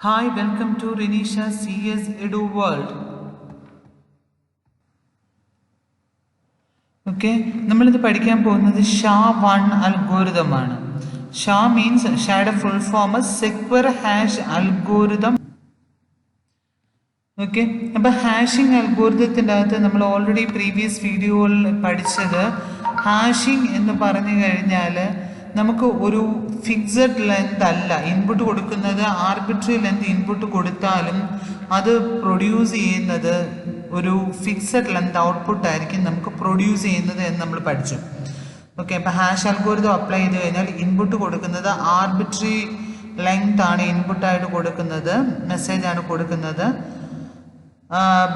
Hi, welcome to Renisha CS Edu World. Okay, നമ്മളിത് പഠിക്കാൻ പോകുന്നത് SHA-1 algorithm ആണ്. SHA means ഷായുടെ full form secure hash algorithm. Okay, അപ്പോൾ ഹാഷിംഗ് അൽഗോരിതത്തിൻ്റെ അകത്ത് നമ്മൾ ഓൾറെഡി പ്രീവിയസ് വീഡിയോയിൽ പഠിച്ചത് ഹാഷിംഗ് എന്ന് പറഞ്ഞു കഴിഞ്ഞാൽ നമുക്ക് ഒരു ഫിക്സഡ് ലെങ്ത് അല്ല ഇൻപുട്ട് കൊടുക്കുന്നത്. ആർബിട്രറി ലെങ്ത് ഇൻപുട്ട് കൊടുത്താലും അത് പ്രൊഡ്യൂസ് ചെയ്യുന്നത് ഒരു ഫിക്സഡ് ലെങ്ത് ഔട്ട്പുട്ട് ആയിരിക്കും നമുക്ക് പ്രൊഡ്യൂസ് ചെയ്യുന്നത് എന്ന് നമ്മൾ പഠിച്ചു. ഓക്കെ, അപ്പോൾ ഹാഷ് അൽഗോരിതം അപ്ലൈ ചെയ്ത് കഴിഞ്ഞാൽ ഇൻപുട്ട് കൊടുക്കുന്നത് ആർബിട്രറി ലെങ്ത് ആണ് ഇൻപുട്ടായിട്ട് കൊടുക്കുന്നത്, മെസ്സേജാണ് കൊടുക്കുന്നത്.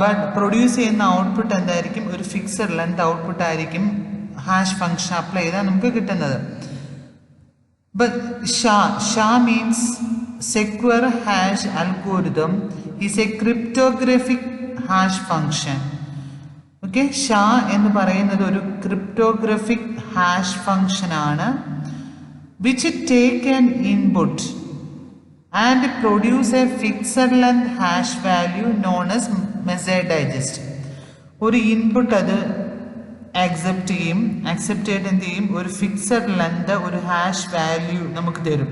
ബട്ട് പ്രൊഡ്യൂസ് ചെയ്യുന്ന ഔട്ട്പുട്ട് എന്തായിരിക്കും? ഒരു ഫിക്സഡ് ലെങ്ത് ഔട്ട്പുട്ട് ആയിരിക്കും ഹാഷ് ഫംഗ്ഷൻ അപ്ലൈ ചെയ്താൽ നമുക്ക് കിട്ടുന്നത്. But SHA means secure hash algorithm is a cryptographic hash function. Okay, SHA എന്ന് പറയുന്നത് ഒരു cryptographic hash function ആണ് which take an input and produce a fixed length hash value known as message digest. ഒരു input അത് accept ചെയ്ത് എന്ത് ചെയ്യും? ഒരു ഫിക്സഡ് ലെങ്ത്, ഒരു ഹാഷ് വാല്യൂ നമുക്ക് തരും.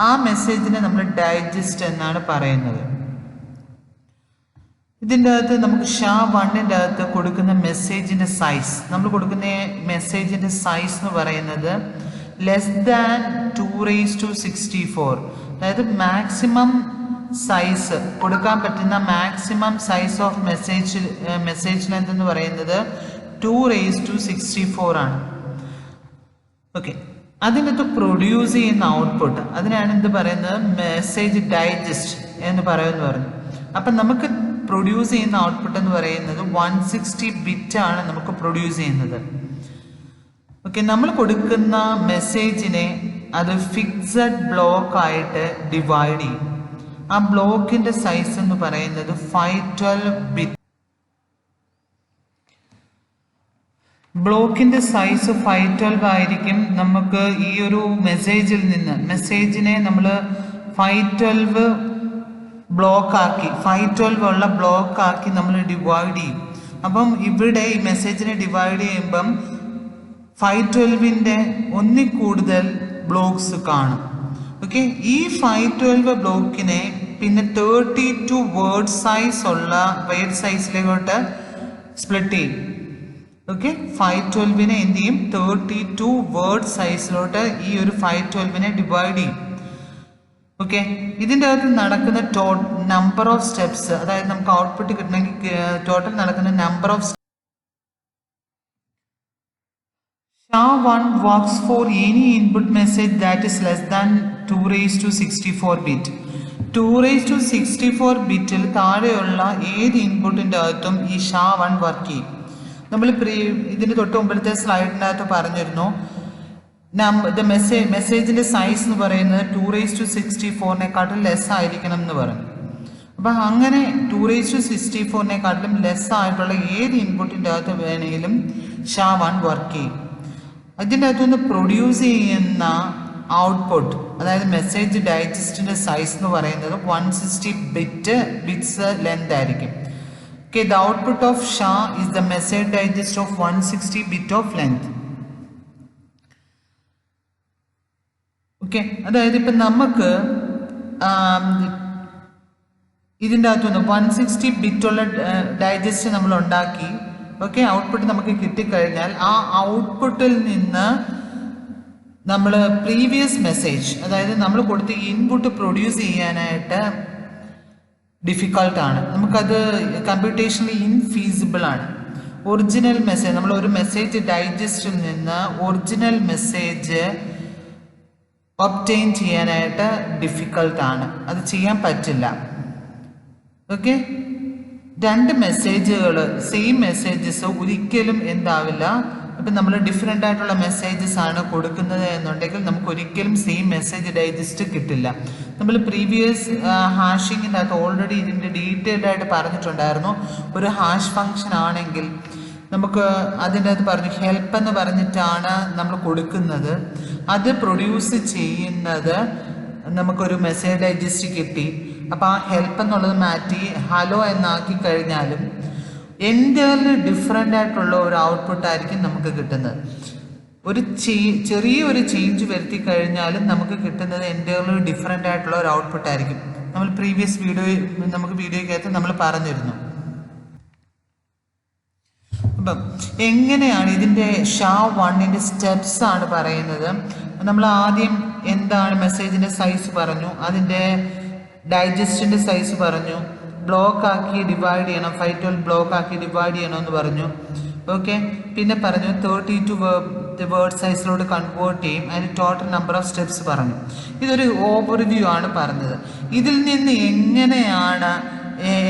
ആ മെസ്സേജിനെ നമ്മൾ ഡൈജസ്റ്റ് എന്നാണ് പറയുന്നത്. ഇതിൻ്റെ അകത്ത് നമുക്ക് SHA-1ൻ്റെ അകത്ത് കൊടുക്കുന്ന മെസ്സേജിൻ്റെ സൈസ്, നമ്മൾ കൊടുക്കുന്ന മെസ്സേജിൻ്റെ സൈസ് എന്ന് പറയുന്നത് ലെസ് ദാൻ 2⁻64. അതായത് മാക്സിമം സൈസ് കൊടുക്കാൻ പറ്റുന്ന maximum size of message length എന്ന് പറയുന്നത് 2⁻64 ആണ്. ഓക്കെ, അതിനകത്ത് പ്രൊഡ്യൂസ് ചെയ്യുന്ന ഔട്ട്പുട്ട് അതിനാണ് എന്ത് പറയുന്നത്? മെസ്സേജ് ഡൈജസ്റ്റ് എന്ന് പറഞ്ഞു. അപ്പം നമുക്ക് പ്രൊഡ്യൂസ് ചെയ്യുന്ന ഔട്ട്പുട്ട് എന്ന് പറയുന്നത് 160 ബിറ്റ് ആണ് നമുക്ക് പ്രൊഡ്യൂസ് ചെയ്യുന്നത്. ഓക്കെ, നമ്മൾ കൊടുക്കുന്ന മെസ്സേജിനെ അത് ഫിക്സഡ് ബ്ലോക്ക് ആയിട്ട് ഡിവൈഡ് ചെയ്യും. ആ ബ്ലോക്കിന്റെ സൈസ് എന്ന് പറയുന്നത് 512 ബിറ്റ്. ബ്ലോക്കിന്റെ സൈസ് 512 ആയിരിക്കും. നമുക്ക് ഈ ഒരു മെസ്സേജിനെ നമ്മൾ 512 ബ്ലോക്കാക്കി 512 ഉള്ള ബ്ലോക്കാക്കി നമ്മൾ ഡിവൈഡ് ചെയ്യും. അപ്പം ഇവിടെ ഈ മെസ്സേജിനെ ഡിവൈഡ് ചെയ്യുമ്പം 512ന്റെ ഒന്നിൽ കൂടുതൽ ബ്ലോക്സ് കാണും. ഓക്കെ, ഈ 512 ബ്ലോക്കിനെ പിന്നെ 32 വേർഡ് സൈസിലേക്കോട്ട് സ്പ്ലിറ്റ് ചെയ്യും. ഓക്കെ, 512നെ എന്ത് ചെയ്യും? 32 വേർഡ് സൈസിലോട്ട് ഈ ഒരു 512നെ ഡിവൈഡ് ചെയ്യും. ഓക്കെ, ഇതിൻ്റെ അകത്ത് നടക്കുന്ന നമ്പർ ഓഫ് സ്റ്റെപ്സ്, അതായത് നമുക്ക് ഔട്ട്പുട്ട് കിട്ടണമെങ്കിൽ ടോട്ടൽ നടക്കുന്ന number of SHA-1 works for any input message that is less than 2⁻64 bit. 2⁻64 ബിറ്റിൽ താഴെയുള്ള ഏത് ഇൻപുട്ടിൻ്റെ അകത്തും ഈ SHA-1 വർക്ക് ചെയ്യും. നമ്മൾ ഇതിന് തൊട്ട് മുമ്പിലത്തെ സ്ലൈഡിനകത്ത് പറഞ്ഞിരുന്നു മെസ്സേജിന്റെ സൈസ് എന്ന് പറയുന്നത് 2⁻64നെക്കാട്ടും ലെസ് ആയിരിക്കണം എന്ന് പറഞ്ഞു. അപ്പം അങ്ങനെ 2⁻64നെക്കാട്ടിലും ലെസ് ആയിട്ടുള്ള ഏത് ഇൻപുട്ടിൻ്റെ അകത്ത് വേണമെങ്കിലും SHA-1 വർക്ക് ചെയ്യും. അതിൻ്റെ അകത്തുനിന്ന് പ്രൊഡ്യൂസ് ചെയ്യുന്ന ഔട്ട്പുട്ട്, അതായത് മെസ്സേജ് ഡൈജസ്റ്റിന്റെ സൈസ് എന്ന് പറയുന്നത് 160 ബിറ്റ്സ് ലെങ്ത് ആയിരിക്കും. Okay, the output of SHA is the message digest of 160 bit of length. Okay, അതായത് ഇപ്പം നമുക്ക് ഇതിൻ്റെ അകത്തുനിന്ന് 160 ബിറ്റുള്ള ഡൈജസ്റ്റ് നമ്മൾ ഉണ്ടാക്കി. ഓക്കെ, ഔട്ട്പുട്ട് നമുക്ക് കിട്ടിക്കഴിഞ്ഞാൽ ആ ഔട്ട്പുട്ടിൽ നിന്ന് നമ്മൾ പ്രീവിയസ് മെസ്സേജ്, അതായത് നമ്മൾ കൊടുത്ത ഇൻപുട്ട് പ്രൊഡ്യൂസ് ചെയ്യാനായിട്ട് ഡിഫിക്കൾട്ടാണ്, നമുക്കത് കമ്പ്യൂട്ടേഷണലി ഇൻഫീസിബിൾ ആണ്. ഒറിജിനൽ മെസ്സേജ്, നമ്മൾ ഒരു മെസ്സേജ് ഡൈജസ്റ്റിൽ നിന്ന് ഒറിജിനൽ മെസ്സേജ് ഒബ്റ്റെയിൻ ചെയ്യാനായിട്ട് ഡിഫിക്കൾട്ടാണ്, അത് ചെയ്യാൻ പറ്റില്ല. ഓക്കെ, രണ്ട് മെസ്സേജുകൾ സെയിം മെസ്സേജസ് ഒരിക്കലും എന്താവില്ല. ഇപ്പം നമ്മൾ ഡിഫറെൻ്റ് ആയിട്ടുള്ള മെസ്സേജസ് ആണ് കൊടുക്കുന്നത് എന്നുണ്ടെങ്കിൽ നമുക്ക് ഒരിക്കലും സെയിം മെസ്സേജ് ഡൈജസ്റ്റ് കിട്ടില്ല. നമ്മൾ പ്രീവിയസ് ഹാഷിങ്ങിൻ്റെ അകത്ത് ഓൾറെഡി ഇതിൻ്റെ ഡീറ്റെയിൽഡ് ആയിട്ട് പറഞ്ഞിട്ടുണ്ടായിരുന്നു. ഒരു ഹാഷ് ഫംഗ്ഷൻ ആണെങ്കിൽ നമുക്ക് അതിൻ്റെ അകത്ത് പറഞ്ഞു ഹെൽപ്പ് എന്ന് പറഞ്ഞിട്ടാണ് നമ്മൾ കൊടുക്കുന്നത്. അത് പ്രൊഡ്യൂസ് ചെയ്യുന്നത് നമുക്കൊരു മെസ്സേജ് ഡൈജസ്റ്റ് കിട്ടി. അപ്പോൾ ആ ഹെൽപ്പ് എന്നുള്ളത് മാറ്റി ഹലോ എന്നാക്കി കഴിഞ്ഞാലും എൻ്റർലി ഡിഫറെൻ്റ് ആയിട്ടുള്ള ഒരു ഔട്ട്പുട്ടായിരിക്കും നമുക്ക് കിട്ടുന്നത്. ഒരു ചെറിയൊരു ചേഞ്ച് വരുത്തി കഴിഞ്ഞാലും നമുക്ക് കിട്ടുന്നത് എൻ്റർലി ഡിഫറെൻ്റ് ആയിട്ടുള്ള ഒരു ഔട്ട്പുട്ടായിരിക്കും. നമ്മൾ പ്രീവിയസ് വീഡിയോയ്ക്കകത്ത് നമ്മൾ പറഞ്ഞിരുന്നു. അപ്പം എങ്ങനെയാണ് ഇതിൻ്റെ SHA-1ൻ്റെ സ്റ്റെപ്സ് ആണ് പറയുന്നത്. നമ്മൾ ആദ്യം എന്താണ് മെസ്സേജിൻ്റെ സൈസ് പറഞ്ഞു, അതിൻ്റെ ഡൈജസ്റ്റിൻ്റെ സൈസ് പറഞ്ഞു, ബ്ലോക്ക് ആക്കി ഡിവൈഡ് ചെയ്യണം, 512 ബ്ലോക്ക് ആക്കി ഡിവൈഡ് ചെയ്യണമെന്ന് പറഞ്ഞു. ഓക്കെ, പിന്നെ പറഞ്ഞു 32 വേർഡ് സൈസിലോട്ട് കൺവേർട്ട് ചെയ്യും, അതിന് ടോട്ടൽ നമ്പർ ഓഫ് സ്റ്റെപ്സ് പറഞ്ഞു. ഇതൊരു ഓവർവ്യൂ ആണ് പറഞ്ഞത്. ഇതിൽ നിന്ന്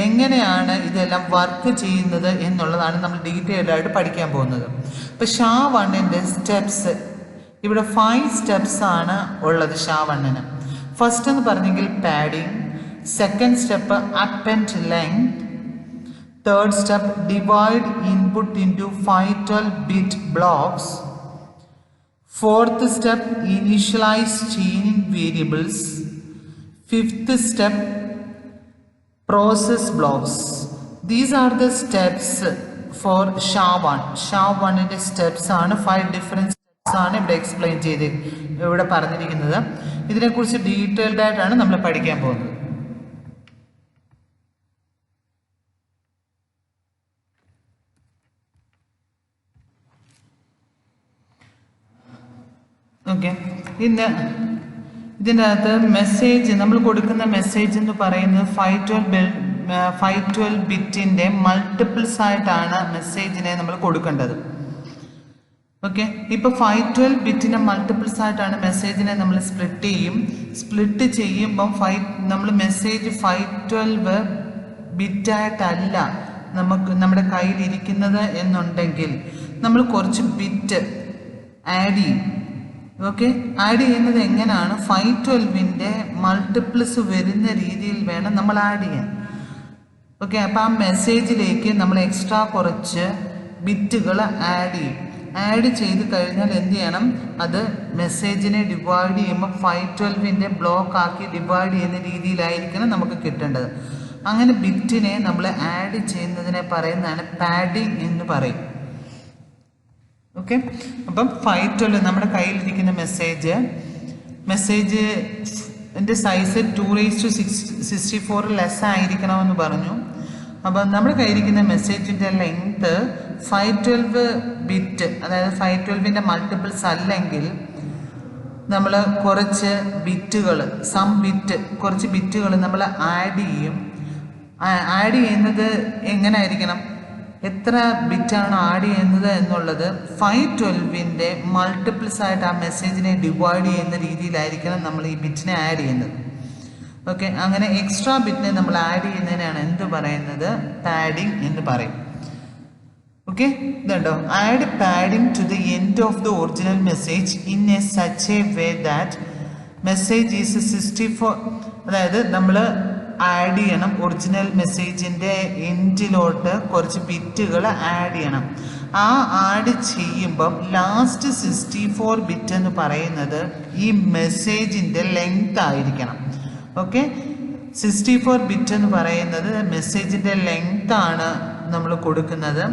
എങ്ങനെയാണ് ഇതെല്ലാം വർക്ക് ചെയ്യുന്നത് എന്നുള്ളതാണ് നമ്മൾ ഡീറ്റെയിൽഡ് ആയിട്ട് പഠിക്കാൻ പോകുന്നത്. ഇപ്പോൾ SHA-1ൻ്റെ സ്റ്റെപ്സ് ഇവിടെ 5 സ്റ്റെപ്സ് ആണ് ഉള്ളത്. SHA-1ന് ഫസ്റ്റ് എന്ന് പറഞ്ഞെങ്കിൽ padding, second step append length, third step divide input into 512 bit blocks, fourth step initialise chaining variables, fifth step process blocks. These are the steps for SHA-1. SHA-1ൻ്റെ സ്റ്റെപ്സ് ആണ് 5 different steps ആണ് ഇവിടെ പറഞ്ഞിരിക്കുന്നത്. ഇതിനെക്കുറിച്ച് detailed ആയിട്ടാണ് നമ്മൾ പഠിക്കാൻ പോകുന്നത്. ഓക്കെ, ഇതിൻ്റെ അകത്ത് മെസ്സേജ് നമ്മൾ കൊടുക്കുന്ന മെസ്സേജ് എന്ന് പറയുന്നത് 512 ബിറ്റിൻ്റെ മൾട്ടിപ്പിൾസ് ആയിട്ടാണ് മെസ്സേജിനെ നമ്മൾ കൊടുക്കേണ്ടത്. ഓക്കെ, ഇപ്പോൾ 512 ബിറ്റിൻ്റെ മൾട്ടിപ്പിൾസ് ആയിട്ടാണ് മെസ്സേജിനെ നമ്മൾ സ്പ്ലിറ്റ് ചെയ്യുമ്പം നമ്മൾ മെസ്സേജ് 512 ബിറ്റായിട്ടല്ല നമ്മുടെ കയ്യിലിരിക്കുന്നത് എന്നുണ്ടെങ്കിൽ നമ്മൾ കുറച്ച് ബിറ്റ് ആഡ് ചെയ്യും. ഓക്കെ, ആഡ് ചെയ്യുന്നത് എങ്ങനെയാണ്? 512ൻ്റെ മൾട്ടിപ്പിൾസ് വരുന്ന രീതിയിൽ വേണം നമ്മൾ ആഡ് ചെയ്യാൻ. ഓക്കെ, അപ്പോൾ ആ മെസ്സേജിലേക്ക് നമ്മൾ എക്സ്ട്രാ കുറച്ച് ബിറ്റുകൾ ആഡ് ചെയ്യും. ആഡ് ചെയ്ത് കഴിഞ്ഞാൽ എന്ത് ചെയ്യണം? അത് മെസ്സേജിനെ ഡിവൈഡ് ചെയ്യുമ്പോൾ 512ൻ്റെ ബ്ലോക്ക് ആക്കി ഡിവൈഡ് ചെയ്യുന്ന രീതിയിലായിരിക്കണം നമുക്ക് കിട്ടേണ്ടത്. അങ്ങനെ ബിറ്റിനെ നമ്മൾ ആഡ് ചെയ്യുന്നതിനെ പറയുന്നതാണ് പാഡിങ് എന്ന് പറയും. ഓക്കെ, അപ്പം 512 നമ്മുടെ കയ്യിലിരിക്കുന്ന മെസ്സേജിൻ്റെ സൈസ് 2⁻64 ലെസ് ആയിരിക്കണമെന്ന് പറഞ്ഞു. അപ്പം നമ്മുടെ കയ്യിലിരിക്കുന്ന മെസ്സേജിൻ്റെ ലെങ്ത് 512 ബിറ്റ്, അതായത് 512ൻ്റെ മൾട്ടിപ്പിൾസ് അല്ലെങ്കിൽ നമ്മൾ കുറച്ച് ബിറ്റുകൾ നമ്മൾ ആഡ് ചെയ്യും. ആഡ് ചെയ്യുന്നത് എങ്ങനെ ആയിരിക്കണം? എത്ര ബിറ്റാണ് ആഡ് ചെയ്യുന്നത് എന്നുള്ളത് 512ൻ്റെ മൾട്ടിപ്പിൾസ് ആയിട്ട് ആ മെസ്സേജിനെ ഡിവൈഡ് ചെയ്യുന്ന രീതിയിലായിരിക്കണം നമ്മൾ ഈ ബിറ്റിനെ ആഡ് ചെയ്യുന്നത്. ഓക്കെ, അങ്ങനെ എക്സ്ട്രാ ബിറ്റിനെ നമ്മൾ ആഡ് ചെയ്യുന്നതിനാണ് എന്ത് പറയുന്നത്? പാഡിങ് എന്ന് പറയും. ഓക്കെ, ഇതുണ്ടോ? Add padding to the end of the original message in a such a way that message is 64. അതായത് നമ്മൾ ആഡ് ചെയ്യണം, ഒറിജിനൽ മെസ്സേജിൻ്റെ എൻഡിലോട്ട് കുറച്ച് ബിറ്റുകൾ ആഡ് ചെയ്യണം. ആ ആഡ് ചെയ്യുമ്പം ലാസ്റ്റ് 64 ബിറ്റ് എന്ന് പറയുന്നത് ഈ മെസ്സേജിൻ്റെ ലെങ്ത് ആയിരിക്കണം. ഓക്കെ, 64 ബിറ്റ് എന്ന് പറയുന്നത് മെസ്സേജിൻ്റെ ലെങ്ത് ആണ് നമ്മൾ കൊടുക്കുന്നത്.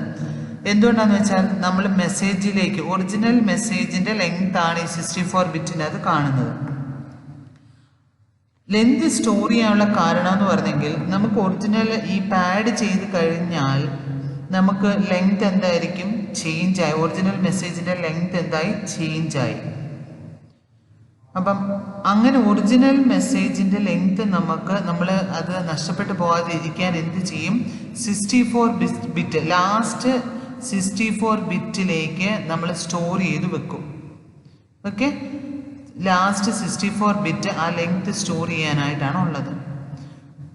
എന്തുകൊണ്ടാണെന്ന് വെച്ചാൽ നമ്മൾ മെസ്സേജിലേക്ക് ഒറിജിനൽ മെസ്സേജിൻ്റെ ലെങ്ത് ആണ് ഈ 64 ബിറ്റിനകത്ത് കാണുന്നത്. ലെങ്ത് സ്റ്റോർ ചെയ്യാനുള്ള കാരണം എന്ന് പറഞ്ഞെങ്കിൽ നമുക്ക് ഒറിജിനൽ ഈ പാഡ് ചെയ്ത് കഴിഞ്ഞാൽ നമുക്ക് ലെങ്ത് എന്തായിരിക്കും? ചേഞ്ചായി. ഒറിജിനൽ മെസ്സേജിൻ്റെ ലെങ്ത് എന്തായി? ചേഞ്ചായി. അപ്പം അങ്ങനെ ഒറിജിനൽ മെസ്സേജിൻ്റെ ലെങ്ത് നമ്മൾ അത് നഷ്ടപ്പെട്ടു പോകാതെ ഇരിക്കാൻ എന്ത് ചെയ്യും? 64 ബിറ്റ് ലാസ്റ്റ് 64 ബിറ്റിലേക്ക് നമ്മൾ സ്റ്റോർ ചെയ്ത് വെക്കും. ഓക്കെ, ലാസ്റ്റ് 64 ബിറ്റ് ആ ലെങ്ത് സ്റ്റോർ ചെയ്യാനായിട്ടാണ് ഉള്ളത്.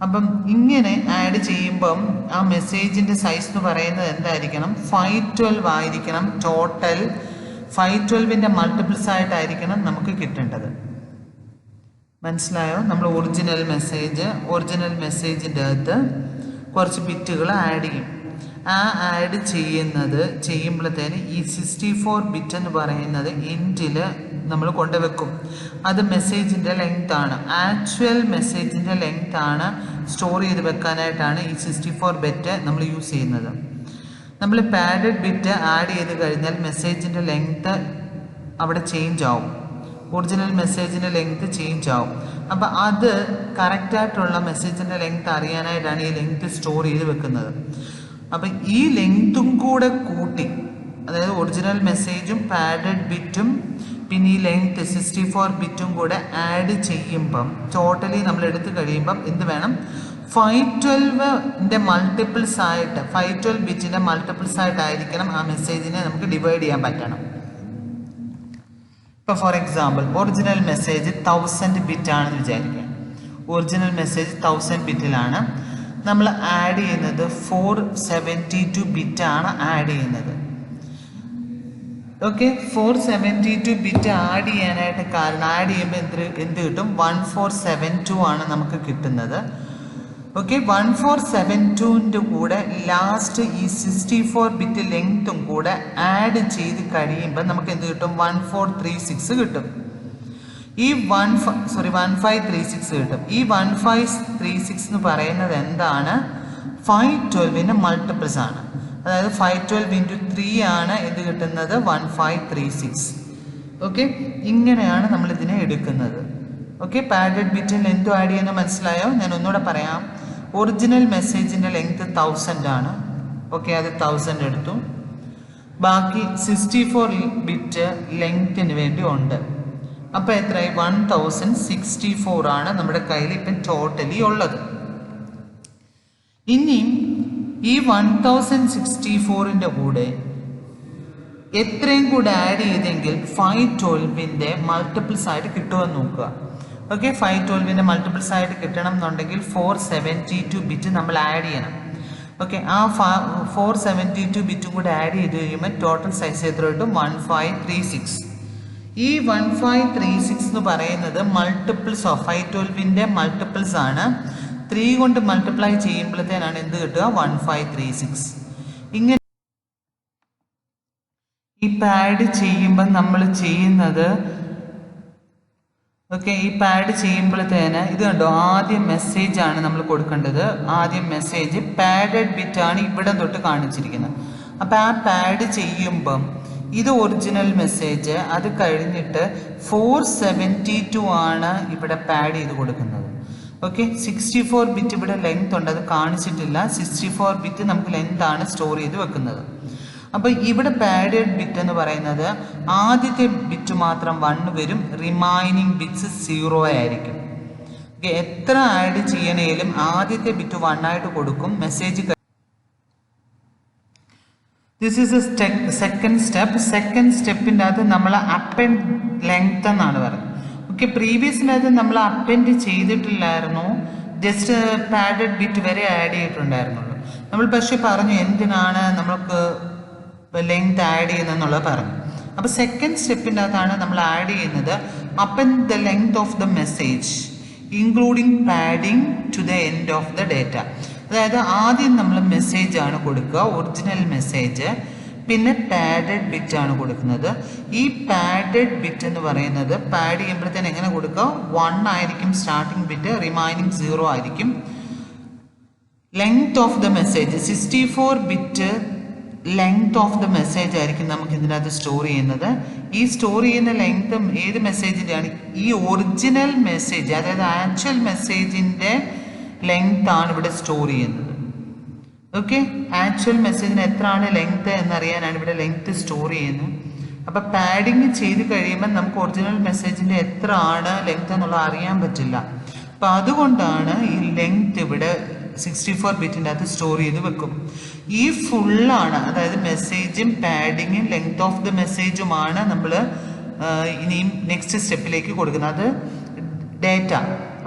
അപ്പം ഇങ്ങനെ ആഡ് ചെയ്യുമ്പം ആ മെസ്സേജിൻ്റെ സൈസ് എന്ന് പറയുന്നത് എന്തായിരിക്കണം? 512 ആയിരിക്കണം. ടോട്ടൽ 512ൻ്റെ മൾട്ടിപ്പിൾസ് ആയിട്ടായിരിക്കണം നമുക്ക് കിട്ടേണ്ടത്. മനസ്സിലായോ? നമ്മൾ ഒറിജിനൽ മെസ്സേജിൻ്റെ അകത്ത് കുറച്ച് ബിറ്റുകൾ ആഡ് ചെയ്യും. ആ ആഡ് ചെയ്യുമ്പോഴത്തേന് ഈ 64 ബിറ്റ് എന്ന് പറയുന്നത് എൻഡിൽ നമ്മൾ കൊണ്ടുവെക്കും. അത് മെസ്സേജിൻ്റെ ലെങ്ത് ആണ്. ആക്ച്വൽ മെസ്സേജിൻ്റെ ലെങ്ത് ആണ് സ്റ്റോർ ചെയ്ത് വെക്കാനായിട്ടാണ് ഈ 64 ബിറ്റ് നമ്മൾ യൂസ് ചെയ്യുന്നത്. നമ്മൾ പാഡഡ് ബിറ്റ് ആഡ് ചെയ്ത് കഴിഞ്ഞാൽ മെസ്സേജിൻ്റെ ലെങ്ത് അവിടെ ചേഞ്ച് ആവും. ഒറിജിനൽ മെസ്സേജിൻ്റെ ലെങ്ത് ചേഞ്ച് ആവും. അപ്പോൾ അത് കറക്റ്റായിട്ടുള്ള മെസ്സേജിൻ്റെ ലെങ്ത് അറിയാനായിട്ടാണ് ഈ ലെങ്ത് സ്റ്റോർ ചെയ്ത് വെക്കുന്നത്. അപ്പം ഈ ലെങ്ത്തും കൂടെ കൂട്ടി, അതായത് ഒറിജിനൽ മെസ്സേജും പാഡഡ് ബിറ്റും പിന്നെ ഈ ലെങ്ത് 64 ബിറ്റും കൂടെ ആഡ് ചെയ്യുമ്പം ടോട്ടലി നമ്മൾ എടുത്തു കഴിയുമ്പം എന്ത് വേണം, 512 മൾട്ടിപ്പിൾസ് ആയിട്ട് 512 ബിറ്റിൻ്റെ മൾട്ടിപ്പിൾസ് ആയിട്ടായിരിക്കണം ആ മെസ്സേജിനെ നമുക്ക് ഡിവൈഡ് ചെയ്യാൻ പറ്റണം. ഇപ്പോൾ for example original message 1000 bit ആണെന്ന് വിചാരിക്കുക. Original message 1000 ബിറ്റിലാണ്. നമ്മൾ ആഡ് ചെയ്യുന്നത് 472 ബിറ്റാണ് ആഡ് ചെയ്യുന്നത്. ഓക്കെ, 472 ബിറ്റ് ആഡ് ചെയ്യാനായിട്ട് കാരണം ആഡ് ചെയ്യുമ്പോൾ എന്ത് കിട്ടും, 1472 ആണ് നമുക്ക് കിട്ടുന്നത്. ഓക്കെ, 1472ൻ്റെ കൂടെ ലാസ്റ്റ് ഈ 64 ബിറ്റ് ലെങ്ത്തും കൂടെ ആഡ് ചെയ്ത് കഴിയുമ്പോൾ നമുക്ക് എന്ത് കിട്ടും, 1436 കിട്ടും. ഈ 1536 കിട്ടും. ഈ 1536 എന്ന് പറയുന്നത് എന്താണ്, 512ൻ്റെ മൾട്ടിപ്പിൾസ് ആണ്. അതായത് 512 × 3 ആണ് എന്ത് കിട്ടുന്നത്, 1536. ഓക്കെ, ഇങ്ങനെയാണ് നമ്മളിതിനെ എടുക്കുന്നത്. ഓക്കെ, പാഡഡ് ബിറ്റിൽ ലെങ്ത് ആഡ് ചെയ്യുന്നത് മനസ്സിലായോ? ഞാൻ ഒന്നുകൂടെ പറയാം. ഒറിജിനൽ മെസ്സേജിൻ്റെ ലെങ്ത് 1000 ആണ്. ഓക്കെ, അത് 1000 എടുത്തു. ബാക്കി 64 ബിറ്റ് ലെങ്ത്തിന് വേണ്ടി ഉണ്ട്. അപ്പോൾ എത്രയായി, 1064 ആണ് നമ്മുടെ കയ്യിൽ ഇപ്പം ടോട്ടലി ഉള്ളത്. ഇനിയും ഈ 1064ൻ്റെ കൂടെ എത്രയും കൂടെ ആഡ് ചെയ്തെങ്കിൽ 512ൻ്റെ മൾട്ടിപ്പിൾസ് ആയിട്ട് കിട്ടുമെന്ന് നോക്കുക. ഓക്കെ, 512ൻ്റെ മൾട്ടിപ്പിൾസ് ആയിട്ട് കിട്ടണം എന്നുണ്ടെങ്കിൽ 472 ബിറ്റ് നമ്മൾ ആഡ് ചെയ്യണം. ഓക്കെ, ആ 472 ബിറ്റും കൂടെ ആഡ് ചെയ്ത് കഴിയുമ്പോൾ ടോട്ടൽ സൈസ് എത്ര കിട്ടും, 1536. ഈ 1536 എന്ന് പറയുന്നത് മൾട്ടിപ്പിൾസ് ഓഫ് 512ൻ്റെ മൾട്ടിപ്പിൾസ് ആണ്. 3 കൊണ്ട് മൾട്ടിപ്ലൈ ചെയ്യുമ്പോഴത്തേനാണ് എന്ത് കിട്ടുക, 1536. ഇങ്ങനെ ഈ പാഡ് ചെയ്യുമ്പോൾ നമ്മൾ ചെയ്യുന്നത്, ഓക്കെ, ഈ പാഡ് ചെയ്യുമ്പോഴത്തേന് ഇത് കണ്ടോ, ആദ്യം മെസ്സേജ് ആണ് നമ്മൾ കൊടുക്കേണ്ടത്. ആദ്യം മെസ്സേജ് പാഡഡ് ബിറ്റ് ആണ് ഇവിടെ തൊട്ട് കാണിച്ചിരിക്കുന്നത്. അപ്പോൾ ആ പാഡ് ചെയ്യുമ്പം ഇത് ഒറിജിനൽ മെസ്സേജ്, അത് കഴിഞ്ഞിട്ട് 472 ആണ് ഇവിടെ പാഡ് ചെയ്ത് കൊടുക്കുന്നത്. ഓക്കെ, 64 ബിറ്റ് ഇവിടെ ലെങ്ത് ഉണ്ട്, അത് കാണിച്ചിട്ടില്ല. 64 ബിറ്റ് നമുക്ക് ലെങ്ത് ആണ് സ്റ്റോർ ചെയ്ത് വെക്കുന്നത്. അപ്പോൾ ഇവിടെ പാഡഡ് ബിറ്റ് എന്ന് പറയുന്നത് ആദ്യത്തെ ബിറ്റ് മാത്രം 1 വരും, റിമൈനിങ് ബിറ്റ്സ് 0 ആയിരിക്കും. ഓക്കെ, എത്ര ആഡ് ചെയ്യണേലും ആദ്യത്തെ ബിറ്റ് 1 ആയിട്ട് കൊടുക്കും. Message this is a second step. Second സ്റ്റെപ്പിൻ്റെ അകത്ത് നമ്മൾ അപ്പെൻഡ് ലെങ്ത് എന്നാണ് പറയുന്നത്. ഓക്കെ, പ്രീവിയസിനകത്ത് നമ്മൾ അപ്പെൻഡ് ചെയ്തിട്ടില്ലായിരുന്നു, ജസ്റ്റ് പാഡഡ് ബിറ്റ് വരെ ആഡ് ചെയ്തിട്ടുണ്ടായിരുന്നുള്ളൂ. നമ്മൾ പക്ഷേ പറഞ്ഞു എന്തിനാണ് നമ്മൾക്ക് ലെങ്ത് ആഡ് ചെയ്യുന്നതെന്നുള്ളത് പറഞ്ഞു. അപ്പോൾ സെക്കൻഡ് സ്റ്റെപ്പിൻ്റെ അകത്താണ് നമ്മൾ ആഡ് ചെയ്യുന്നത് append the length of the message including padding to the end of the data. അതായത് ആദ്യം നമ്മൾ മെസ്സേജ് ആണ് കൊടുക്കുക, ഒറിജിനൽ മെസ്സേജ്, പിന്നെ പാഡഡ് ബിറ്റ് ആണ് കൊടുക്കുന്നത്. ഈ പാഡഡ് ബിറ്റ് എന്ന് പറയുന്നത് പാഡ് ചെയ്യുമ്പോഴത്തേന് എങ്ങനെ കൊടുക്കുക, 1 ആയിരിക്കും സ്റ്റാർട്ടിംഗ് ബിറ്റ്, റിമൈനിങ് 0 ആയിരിക്കും. Length of the message 64 bit length of the message ആയിരിക്കും നമുക്ക് ഇതിനകത്ത് സ്റ്റോർ ചെയ്യുന്നത്. ഈ സ്റ്റോർ ചെയ്യുന്ന ലെങ്ത്തും ഏത് മെസ്സേജിൻ്റെയാണ്, ഈ ഒറിജിനൽ മെസ്സേജ്, അതായത് ആക്ച്വൽ മെസ്സേജിൻ്റെ ലെങ്ത് ആണ് ഇവിടെ സ്റ്റോർ ചെയ്യുന്നത്. ഓക്കെ, ആക്ച്വൽ മെസ്സേജിന് എത്രയാണ് ലെങ്ത് എന്നറിയാനാണ് ഇവിടെ ലെങ്ത് സ്റ്റോർ ചെയ്യുന്നത്. അപ്പോൾ പാഡിങ് ചെയ്ത് കഴിയുമ്പോൾ നമുക്ക് ഒറിജിനൽ മെസ്സേജിൻ്റെ എത്ര ആണ് ലെങ്ത് എന്നുള്ളത് അറിയാൻ പറ്റില്ല. അപ്പോൾ അതുകൊണ്ടാണ് ഈ ലെങ്ത് ഇവിടെ 64 ബിറ്റിൻ്റെ അകത്ത് സ്റ്റോർ ചെയ്ത് വെക്കും. ഈ ഫുള്ളാണ്, അതായത് മെസ്സേജും പാഡിങ്ങും ലെങ്ത് ഓഫ് ദ മെസ്സേജുമാണ് നമ്മൾ ഇനിയും നെക്സ്റ്റ് സ്റ്റെപ്പിലേക്ക് കൊടുക്കുന്നത്. അത് data.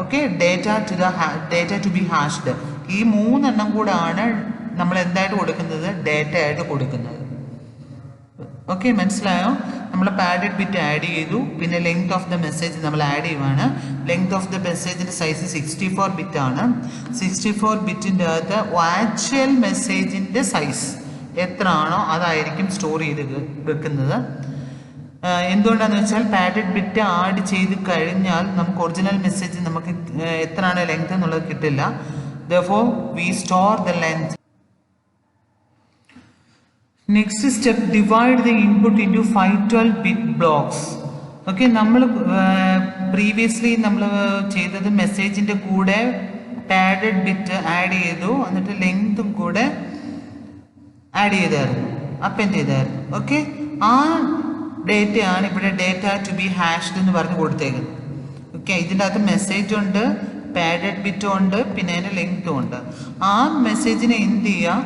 Okay, data to be hashed. ഈ 3 എണ്ണം കൂടാണ് നമ്മൾ എന്തായിട്ട് കൊടുക്കുന്നത്, ഡേറ്റ ആയിട്ട് കൊടുക്കുന്നത്. ഓക്കെ, മനസ്സിലായോ? നമ്മൾ പാഡഡ് ബിറ്റ് ആഡ് ചെയ്തു, പിന്നെ ലെങ്ത് ഓഫ് ദ മെസ്സേജ് നമ്മൾ ആഡ് ചെയ്യുവാണ്. ലെങ്ത് ഓഫ് ദ മെസ്സേജിൻ്റെ സൈസ് 64 ബിറ്റ് ആണ്. 64 ബിറ്റിൻ്റെ അകത്ത് ആക്ച്വൽ മെസ്സേജിൻ്റെ സൈസ് എത്ര ആണോ അതായിരിക്കും സ്റ്റോർ ചെയ്ത് വെക്കുന്നത്. എന്തുകൊണ്ടാണെന്ന് വെച്ചാൽ പാഡഡ് ബിറ്റ് ആഡ് ചെയ്ത് കഴിഞ്ഞാൽ നമുക്ക് ഒറിജിനൽ മെസ്സേജ് നമുക്ക് എത്രയാണ് ലെങ്ത് എന്നുള്ളത് കിട്ടില്ല. therefore we store the length. Next step, divide the input into 512 bit blocks. Okay, നമ്മൾ പ്രീവിയസ്ലി നമ്മൾ ചെയ്തത് മെസ്സേജിൻ്റെ കൂടെ പാഡഡ് ബിറ്റ് ആഡ് ചെയ്തു, എന്നിട്ട് ലെങ്തും കൂടെ ആഡ് ചെയ്തായിരുന്നു, അപ്പെൻഡ് ചെയ്തായിരുന്നു. ഓക്കെ, ആ ഡേറ്റയാണ് ഇവിടെ ഡേറ്റ ടു ബി ഹാഷ്ഡ് എന്ന് പറഞ്ഞ് കൊടുത്തേക്കുന്നത്. ഓക്കെ, ഇതിൻ്റെ അകത്ത് മെസ്സേജ് ഉണ്ട്, പാഡഡ് ബിറ്റും ഉണ്ട്, പിന്നെ അതിൻ്റെ ലെങ്ത്തും ഉണ്ട്. ആ മെസ്സേജിനെ എന്ത് ചെയ്യുക,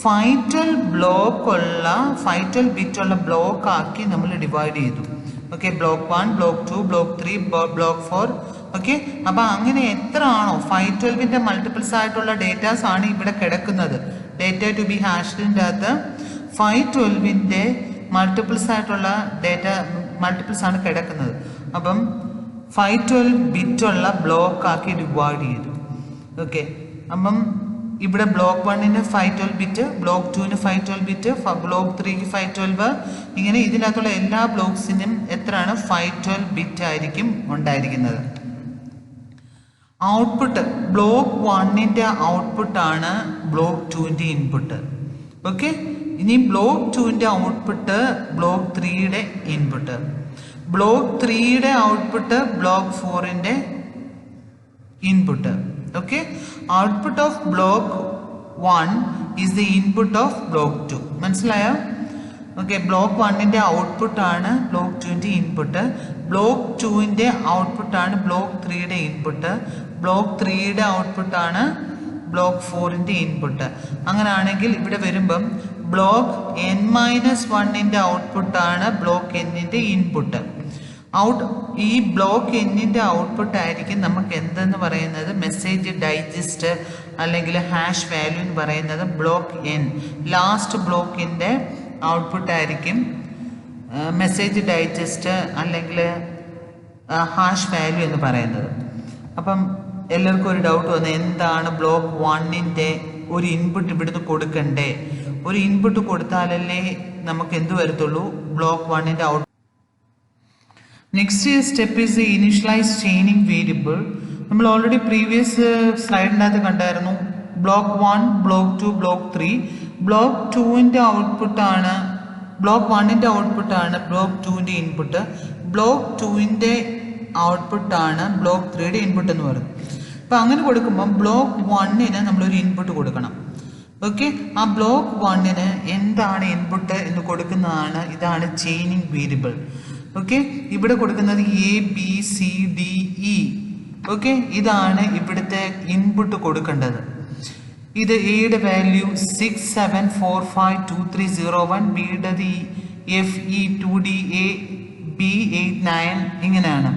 512 ബിറ്റുള്ള ബ്ലോക്ക് ആക്കി നമ്മൾ ഡിവൈഡ് ചെയ്തു. Okay, block 1, block 2, block 3, block 4. Okay, അപ്പം അങ്ങനെ എത്ര ആണോ 512ൻ്റെ മൾട്ടിപ്പിൾസ് ആയിട്ടുള്ള ഡേറ്റാസ് ആണ് ഇവിടെ കിടക്കുന്നത്. ഡേറ്റ ടു ബി ഹാഷ്ഡിൻ്റെ അകത്ത് 512ൻ്റെ മൾട്ടിപ്പിൾസ് ആയിട്ടുള്ള ഡേറ്റ മൾട്ടിപ്പിൾസ് ആണ് കിടക്കുന്നത്. അപ്പം 512 ബിറ്റുള്ള ബ്ലോക്ക് ആക്കി ഡിവൈഡ് ചെയ്തു. ഓക്കെ, അപ്പം ഇവിടെ ബ്ലോക്ക് 1ന് 512 ബിറ്റ്, ബ്ലോക്ക് 2ന് 512 ബിറ്റ്, ബ്ലോക്ക് 3ക്ക് 512, ഇങ്ങനെ ഇതിനകത്തുള്ള എല്ലാ ബ്ലോക്സിനും എത്രയാണ് 512 ബിറ്റ് ആയിരിക്കും ഉണ്ടായിരിക്കുന്നത്. ഔട്ട്പുട്ട് ബ്ലോക്ക് 1ൻ്റെ ഔട്ട്പുട്ടാണ് ബ്ലോക്ക് 2ൻ്റെ ഇൻപുട്ട്. ഓക്കെ, ഇനി ബ്ലോക്ക് 2ൻ്റെ ഔട്ട്പുട്ട് ബ്ലോക്ക് 3യുടെ ഇൻപുട്ട്, ബ്ലോക്ക് 3യുടെ ഔട്ട്പുട്ട് ബ്ലോക്ക് 4ൻ്റെ input. Okay, output of block 1 is the input of block 2. മനസ്സിലായോ? ഓക്കെ, ബ്ലോക്ക് 1ൻ്റെ ഔട്ട്പുട്ടാണ് ബ്ലോക്ക് 2ൻ്റെ ഇൻപുട്ട്, ബ്ലോക്ക് 2ൻ്റെ ഔട്ട്പുട്ടാണ് ബ്ലോക്ക് 3യുടെ ഇൻപുട്ട്, ബ്ലോക്ക് 3യുടെ ഔട്ട്പുട്ടാണ് ബ്ലോക്ക് 4ൻ്റെ ഇൻപുട്ട്. അങ്ങനെയാണെങ്കിൽ ഇവിടെ വരുമ്പം ബ്ലോക്ക് n-1ൻ്റെ ഔട്ട്പുട്ടാണ് ബ്ലോക്ക് n-ൻ്റെ ഇൻപുട്ട്. ഈ ബ്ലോക്ക് n-ൻ്റെ ഔട്ട്പുട്ട് ആയിരിക്കും നമുക്ക് എന്തെന്ന് പറയുന്നത് മെസ്സേജ് ഡൈജസ്റ്റ് അല്ലെങ്കിൽ ഹാഷ് വാല്യൂ എന്ന് പറയുന്നത് ബ്ലോക്ക് n. ലാസ്റ്റ് ബ്ലോക്കിൻ്റെ ഔട്ട്പുട്ട് ആയിരിക്കും മെസ്സേജ് ഡൈജസ്റ്റ് അല്ലെങ്കിൽ ഹാഷ് വാല്യൂ എന്ന് പറയുന്നത്. അപ്പം എല്ലാവർക്കും ഒരു ഡൗട്ട് വന്നു, എന്താണ് ബ്ലോക്ക് 1ൻ്റെ ഒരു ഇൻപുട്ട് ഇവിടുന്ന് കൊടുക്കണ്ടേ? ഒരു ഇൻപുട്ട് കൊടുത്താലല്ലേ നമുക്ക് എന്ത് വരത്തുള്ളൂ, ബ്ലോക്ക് 1ൻ്റെ out. Next step is the initialise chaining variable. നമ്മൾ ഓൾറെഡി പ്രീവിയസ് സ്ലൈഡിനകത്ത് കണ്ടായിരുന്നു. Block 1, block 2, block 3. ബ്ലോക്ക് 2ൻ്റെ ഔട്ട്പുട്ടാണ് ബ്ലോക്ക് 1ൻ്റെ ഔട്ട്പുട്ടാണ് ബ്ലോക്ക് 2ൻ്റെ ഇൻപുട്ട്, ബ്ലോക്ക് 2ൻ്റെ ഔട്ട്പുട്ടാണ് ബ്ലോക്ക് 3യുടെ ഇൻപുട്ട് എന്ന് പറയുന്നത്. അപ്പം അങ്ങനെ കൊടുക്കുമ്പം ബ്ലോക്ക് 1ന് നമ്മളൊരു ഇൻപുട്ട് കൊടുക്കണം. ഓക്കെ, ആ ബ്ലോക്ക് 1ന് എന്താണ് ഇൻപുട്ട് എന്ന് കൊടുക്കുന്നതാണ്, ഇതാണ് ചെയിനിങ് വേരിയബിൾ. ഓക്കെ, ഇവിടെ കൊടുക്കുന്നത് ABCDE. ഓക്കെ, ഇതാണ് ഇവിടുത്തെ ഇൻപുട്ട് കൊടുക്കേണ്ടത്. ഇത് എയുടെ വാല്യൂ 67452301, ബിയുടേത് FE2DA B89, ഇങ്ങനെയാണ്.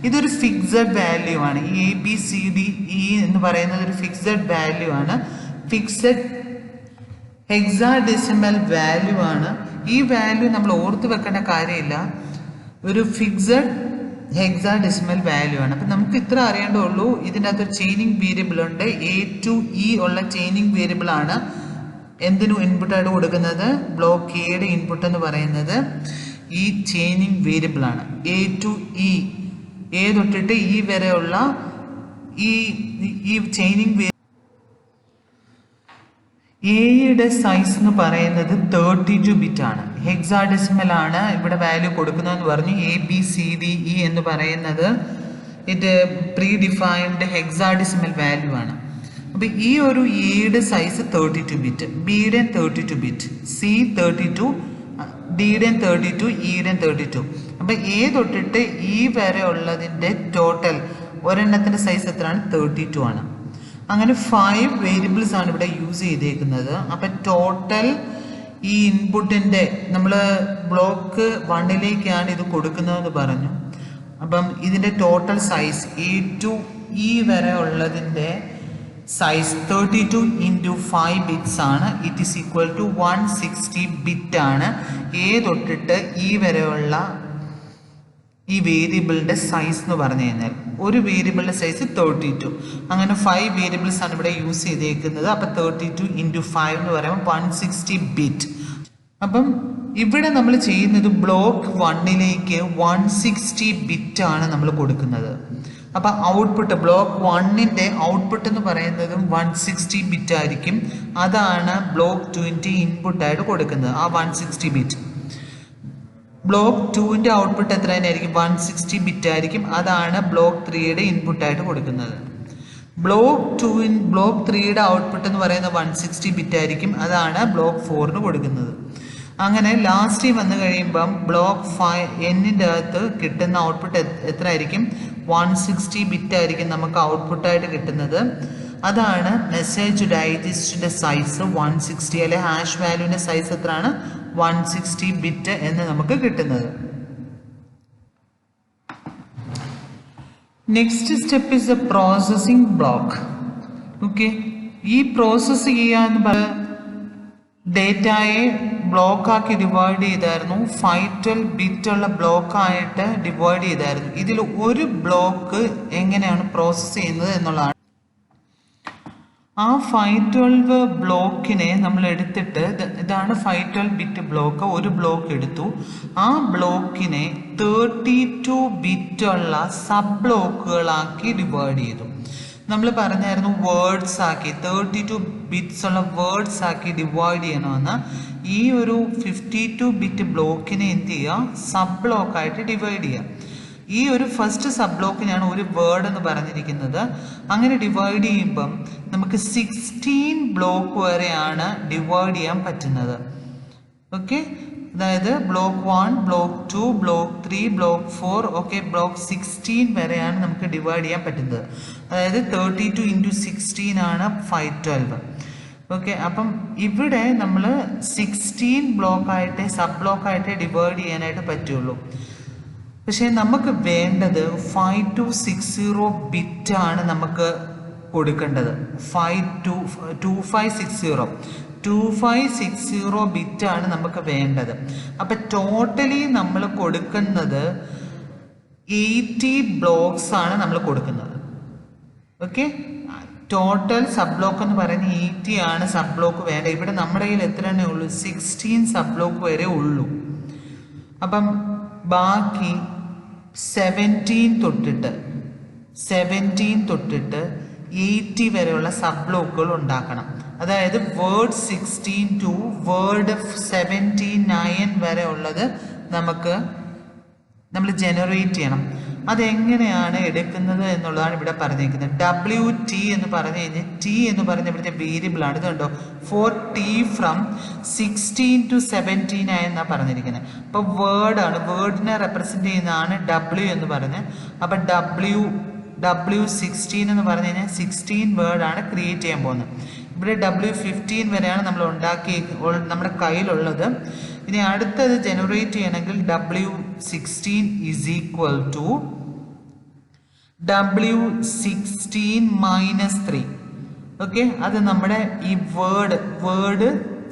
ഇതൊരു ഫിക്സഡ് വാല്യൂ ആണ്. ഈ ABCDE എന്ന് പറയുന്നത് ഒരു ഫിക്സഡ് വാല്യൂ ആണ്, ഫിക്സഡ് ഹെക്സാഡെസിമൽ വാല്യൂ ആണ്. ഈ വാല്യൂ നമ്മൾ ഓർത്ത് വെക്കേണ്ട കാര്യമില്ല, ഒരു ഫിക്സഡ് ഹെക്സാഡെസിമൽ വാല്യൂ ആണ്. അപ്പം നമുക്ക് ഇത്ര അറിയേണ്ടതുള്ളൂ, ഇതിൻ്റെ അകത്തൊരു ചെയിനിങ് വേരിയബിൾ ഉണ്ട്. A to E ഉള്ള ചെയിനിങ് വേരിയബിൾ ആണ് എന്തിനും ഇൻപുട്ടായിട്ട് കൊടുക്കുന്നത്. ബ്ലോക്ക് എയുടെ ഇൻപുട്ട് എന്ന് പറയുന്നത് ഈ ചെയിനിങ് വേരിയബിൾ ആണ്. A to E, A തൊട്ടിട്ട് E വരെയുള്ള ഈ ചെയിനിങ് വേരിയബിൾ. എയുടെ സൈസ് എന്ന് പറയുന്നത് 32 ബിറ്റ് ആണ്, ഹെക്സാഡെസിമൽ ആണ് ഇവിടെ വാല്യൂ കൊടുക്കുന്നതെന്ന് പറഞ്ഞു. ABCDE എന്ന് പറയുന്നത് ഇത് പ്രീ ഡിഫൈൻഡ് ഹെക്സാഡെസിമൽ വാല്യൂ ആണ്. അപ്പോൾ ഈ ഒരു എയുടെ സൈസ് 32 ബിറ്റ്, ബിയുടെ 32 ബിറ്റ്, സി 32, ഡിയുടെ 32, ഇയുടെ 32. അപ്പം എ തൊട്ടിട്ട് ഇ വരെ ഉള്ളതിൻ്റെ ടോട്ടൽ ഒരെണ്ണത്തിൻ്റെ സൈസ് എത്രയാണ്, 32 ആണ്. അങ്ങനെ 5 വേരിയബിൾസ് ആണ് ഇവിടെ യൂസ് ചെയ്തേക്കുന്നത്. അപ്പം ടോട്ടൽ ഈ ഇൻപുട്ടിൻ്റെ നമ്മൾ ബ്ലോക്ക് 1ലേക്കാണ് ഇത് കൊടുക്കുന്നതെന്ന് പറഞ്ഞു. അപ്പം ഇതിൻ്റെ total size A to E വരെ ഉള്ളതിൻ്റെ സൈസ് 32 × 5 ബിറ്റ്സ് ആണ്. It is equal to 160 bit ആണ്. A തൊട്ടിട്ട് E വരെയുള്ള ഈ വേരിയബിളിൻ്റെ സൈസ് എന്ന് പറഞ്ഞു കഴിഞ്ഞാൽ ഒരു വേരിയബിളിൻ്റെ സൈസ് 32. അങ്ങനെ 5 വേരിയബിൾസ് ആണ് ഇവിടെ യൂസ് ചെയ്തേക്കുന്നത്. അപ്പോൾ 32 × 5 എന്ന് പറയുമ്പോൾ 160 ബിറ്റ്. അപ്പം ഇവിടെ നമ്മൾ ചെയ്യുന്നത് ബ്ലോക്ക് 1ലേക്ക് 160 ബിറ്റാണ് നമ്മൾ കൊടുക്കുന്നത്. അപ്പം ഔട്ട്പുട്ട് ബ്ലോക്ക് 1ൻ്റെ ഔട്ട്പുട്ട് എന്ന് പറയുന്നതും 160 ബിറ്റ് ആയിരിക്കും. അതാണ് ബ്ലോക്ക് 2ൻ്റെ ഇൻപുട്ടായിട്ട് കൊടുക്കുന്നത്, ആ 160 ബിറ്റ്. ബ്ലോക്ക് 2ൻ്റെ ഔട്ട്പുട്ട് എത്ര തന്നെയായിരിക്കും? 160 ബിറ്റ് ആയിരിക്കും. അതാണ് ബ്ലോക്ക് 3യുടെ ഇൻപുട്ടായിട്ട് കൊടുക്കുന്നത്. ബ്ലോക്ക് 3യുടെ ഔട്ട്പുട്ട് എന്ന് പറയുന്നത് 160 ബിറ്റ് ആയിരിക്കും. അതാണ് ബ്ലോക്ക് 4ന് കൊടുക്കുന്നത്. അങ്ങനെ ലാസ്റ്റ് വന്നു കഴിയുമ്പം ബ്ലോക്ക് 5 അകത്ത് കിട്ടുന്ന ഔട്ട്പുട്ട് എത്ര ആയിരിക്കും? 160 ബിറ്റ് ആയിരിക്കും നമുക്ക് ഔട്ട്പുട്ടായിട്ട് കിട്ടുന്നത്. അതാണ് മെസ്സേജ് ഡൈജസ്റ്റിൻ്റെ സൈസ് 160, അല്ലെ ഹാഷ് വാല്യൂവിൻ്റെ സൈസ് എത്രയാണ്? 160 ബിറ്റ് എന്ന് നമുക്ക് കിട്ടുന്നത്. Next step is A processing block. Okay, ഈ പ്രോസസ്സ് ചെയ്യാന്ന് ഡേറ്റയെ ബ്ലോക്കാക്കി ഡിവൈഡ് ചെയ്തായിരുന്നു. 512 ബിറ്റുള്ള ബ്ലോക്കായിട്ട് ഡിവൈഡ് ചെയ്തായിരുന്നു. ഇതിൽ ഒരു ബ്ലോക്ക് എങ്ങനെയാണ് പ്രോസസ്സ് ചെയ്യുന്നത് എന്നുള്ളതാണ്. ആ 512 ബ്ലോക്കിനെ നമ്മൾ എടുത്തിട്ട്, ഇതാണ് 512 ബിറ്റ് ബ്ലോക്ക്, ഒരു ബ്ലോക്ക് എടുത്തു. ആ ബ്ലോക്കിനെ 32 ബിറ്റുള്ള സബ് ബ്ലോക്കുകളാക്കി ഡിവൈഡ് ചെയ്തു. നമ്മൾ പറഞ്ഞായിരുന്നു വേർഡ്സ് ആക്കി 32 ബിറ്റ്സ് ഉള്ള വേർഡ്സ് ആക്കി ഡിവൈഡ് ചെയ്യണമെന്ന്. ഈ ഒരു 52 ബിറ്റ് ബ്ലോക്കിനെ എന്ത് ചെയ്യുക? സബ് ബ്ലോക്കായിട്ട് ഡിവൈഡ് ചെയ്യുക. ഈ ഒരു ഫസ്റ്റ് സബ് ബ്ലോക്കിനാണ് ഒരു വേർഡ് എന്ന് പറഞ്ഞിരിക്കുന്നത്. അങ്ങനെ ഡിവൈഡ് ചെയ്യുമ്പം നമുക്ക് 16 ബ്ലോക്ക് വരെയാണ് ഡിവൈഡ് ചെയ്യാൻ പറ്റുന്നത്. ഓക്കെ, അതായത് block 1, block 2, block 3, block 4, okay, block 16 വരെയാണ് നമുക്ക് ഡിവൈഡ് ചെയ്യാൻ പറ്റുന്നത്. അതായത് 32 × 16 ആണ് 512. ഓക്കെ, അപ്പം ഇവിടെ നമ്മൾ 16 ബ്ലോക്കായിട്ട് സബ് ബ്ലോക്കായിട്ട് ഡിവൈഡ് ചെയ്യാനായിട്ട് പറ്റുള്ളൂ. പക്ഷേ നമുക്ക് വേണ്ടത് 5260 ബിറ്റാണ് നമുക്ക് കൊടുക്കേണ്ടത്. 2560 ബിറ്റാണ് നമുക്ക് വേണ്ടത്. അപ്പം ടോട്ടലി നമ്മൾ കൊടുക്കുന്നത് 80 ബ്ലോക്സ് ആണ് നമ്മൾ കൊടുക്കുന്നത്. ഓക്കെ, ടോട്ടൽ സബ് ബ്ലോക്ക് എന്ന് പറയുന്നത് 80 ആണ് സബ് ബ്ലോക്ക് വേണ്ട. ഇവിടെ നമ്മുടെ കയ്യിൽ എത്ര തന്നെ ഉള്ളൂ? 16 സബ് ബ്ലോക്ക് വരെ ഉള്ളൂ. അപ്പം ബാക്കി 17 തൊട്ടിട്ട് 80 വരെയുള്ള സബ് ബ്ലോക്കുകൾ ഉണ്ടാക്കണം. അതായത് വേർഡ് 16 to വേർഡ് 79 വരെ ഉള്ളത് നമ്മൾ ജനറേറ്റ് ചെയ്യണം. അതെങ്ങനെയാണ് എടുക്കുന്നത് എന്നുള്ളതാണ് ഇവിടെ പറഞ്ഞിരിക്കുന്നത്. WT എന്ന് പറഞ്ഞു കഴിഞ്ഞാൽ T എന്ന് പറഞ്ഞ ഇവിടുത്തെ വേരിയബിൾ ആണ്. ഇതുണ്ടോ, ഫോർ T ഫ്രം 16 to 79 എന്നാണ് പറഞ്ഞിരിക്കുന്നത്. അപ്പോൾ വേർഡാണ്, വേർഡിനെ റെപ്രസെൻറ്റ് ചെയ്യുന്നതാണ് W എന്ന് പറഞ്ഞ്. അപ്പം W16 എന്ന് പറഞ്ഞു കഴിഞ്ഞാൽ 16 വേർഡാണ് ക്രിയേറ്റ് ചെയ്യാൻ പോകുന്നത്. ഇവിടെ W15 വരെയാണ് നമ്മൾ നമ്മുടെ കയ്യിലുള്ളത്. ഇനി അടുത്തത് ജനറേറ്റ് ചെയ്യണമെങ്കിൽ W16 is equal to W16 - 3. Okay, അത് നമ്മുടെ ഈ വേർഡ്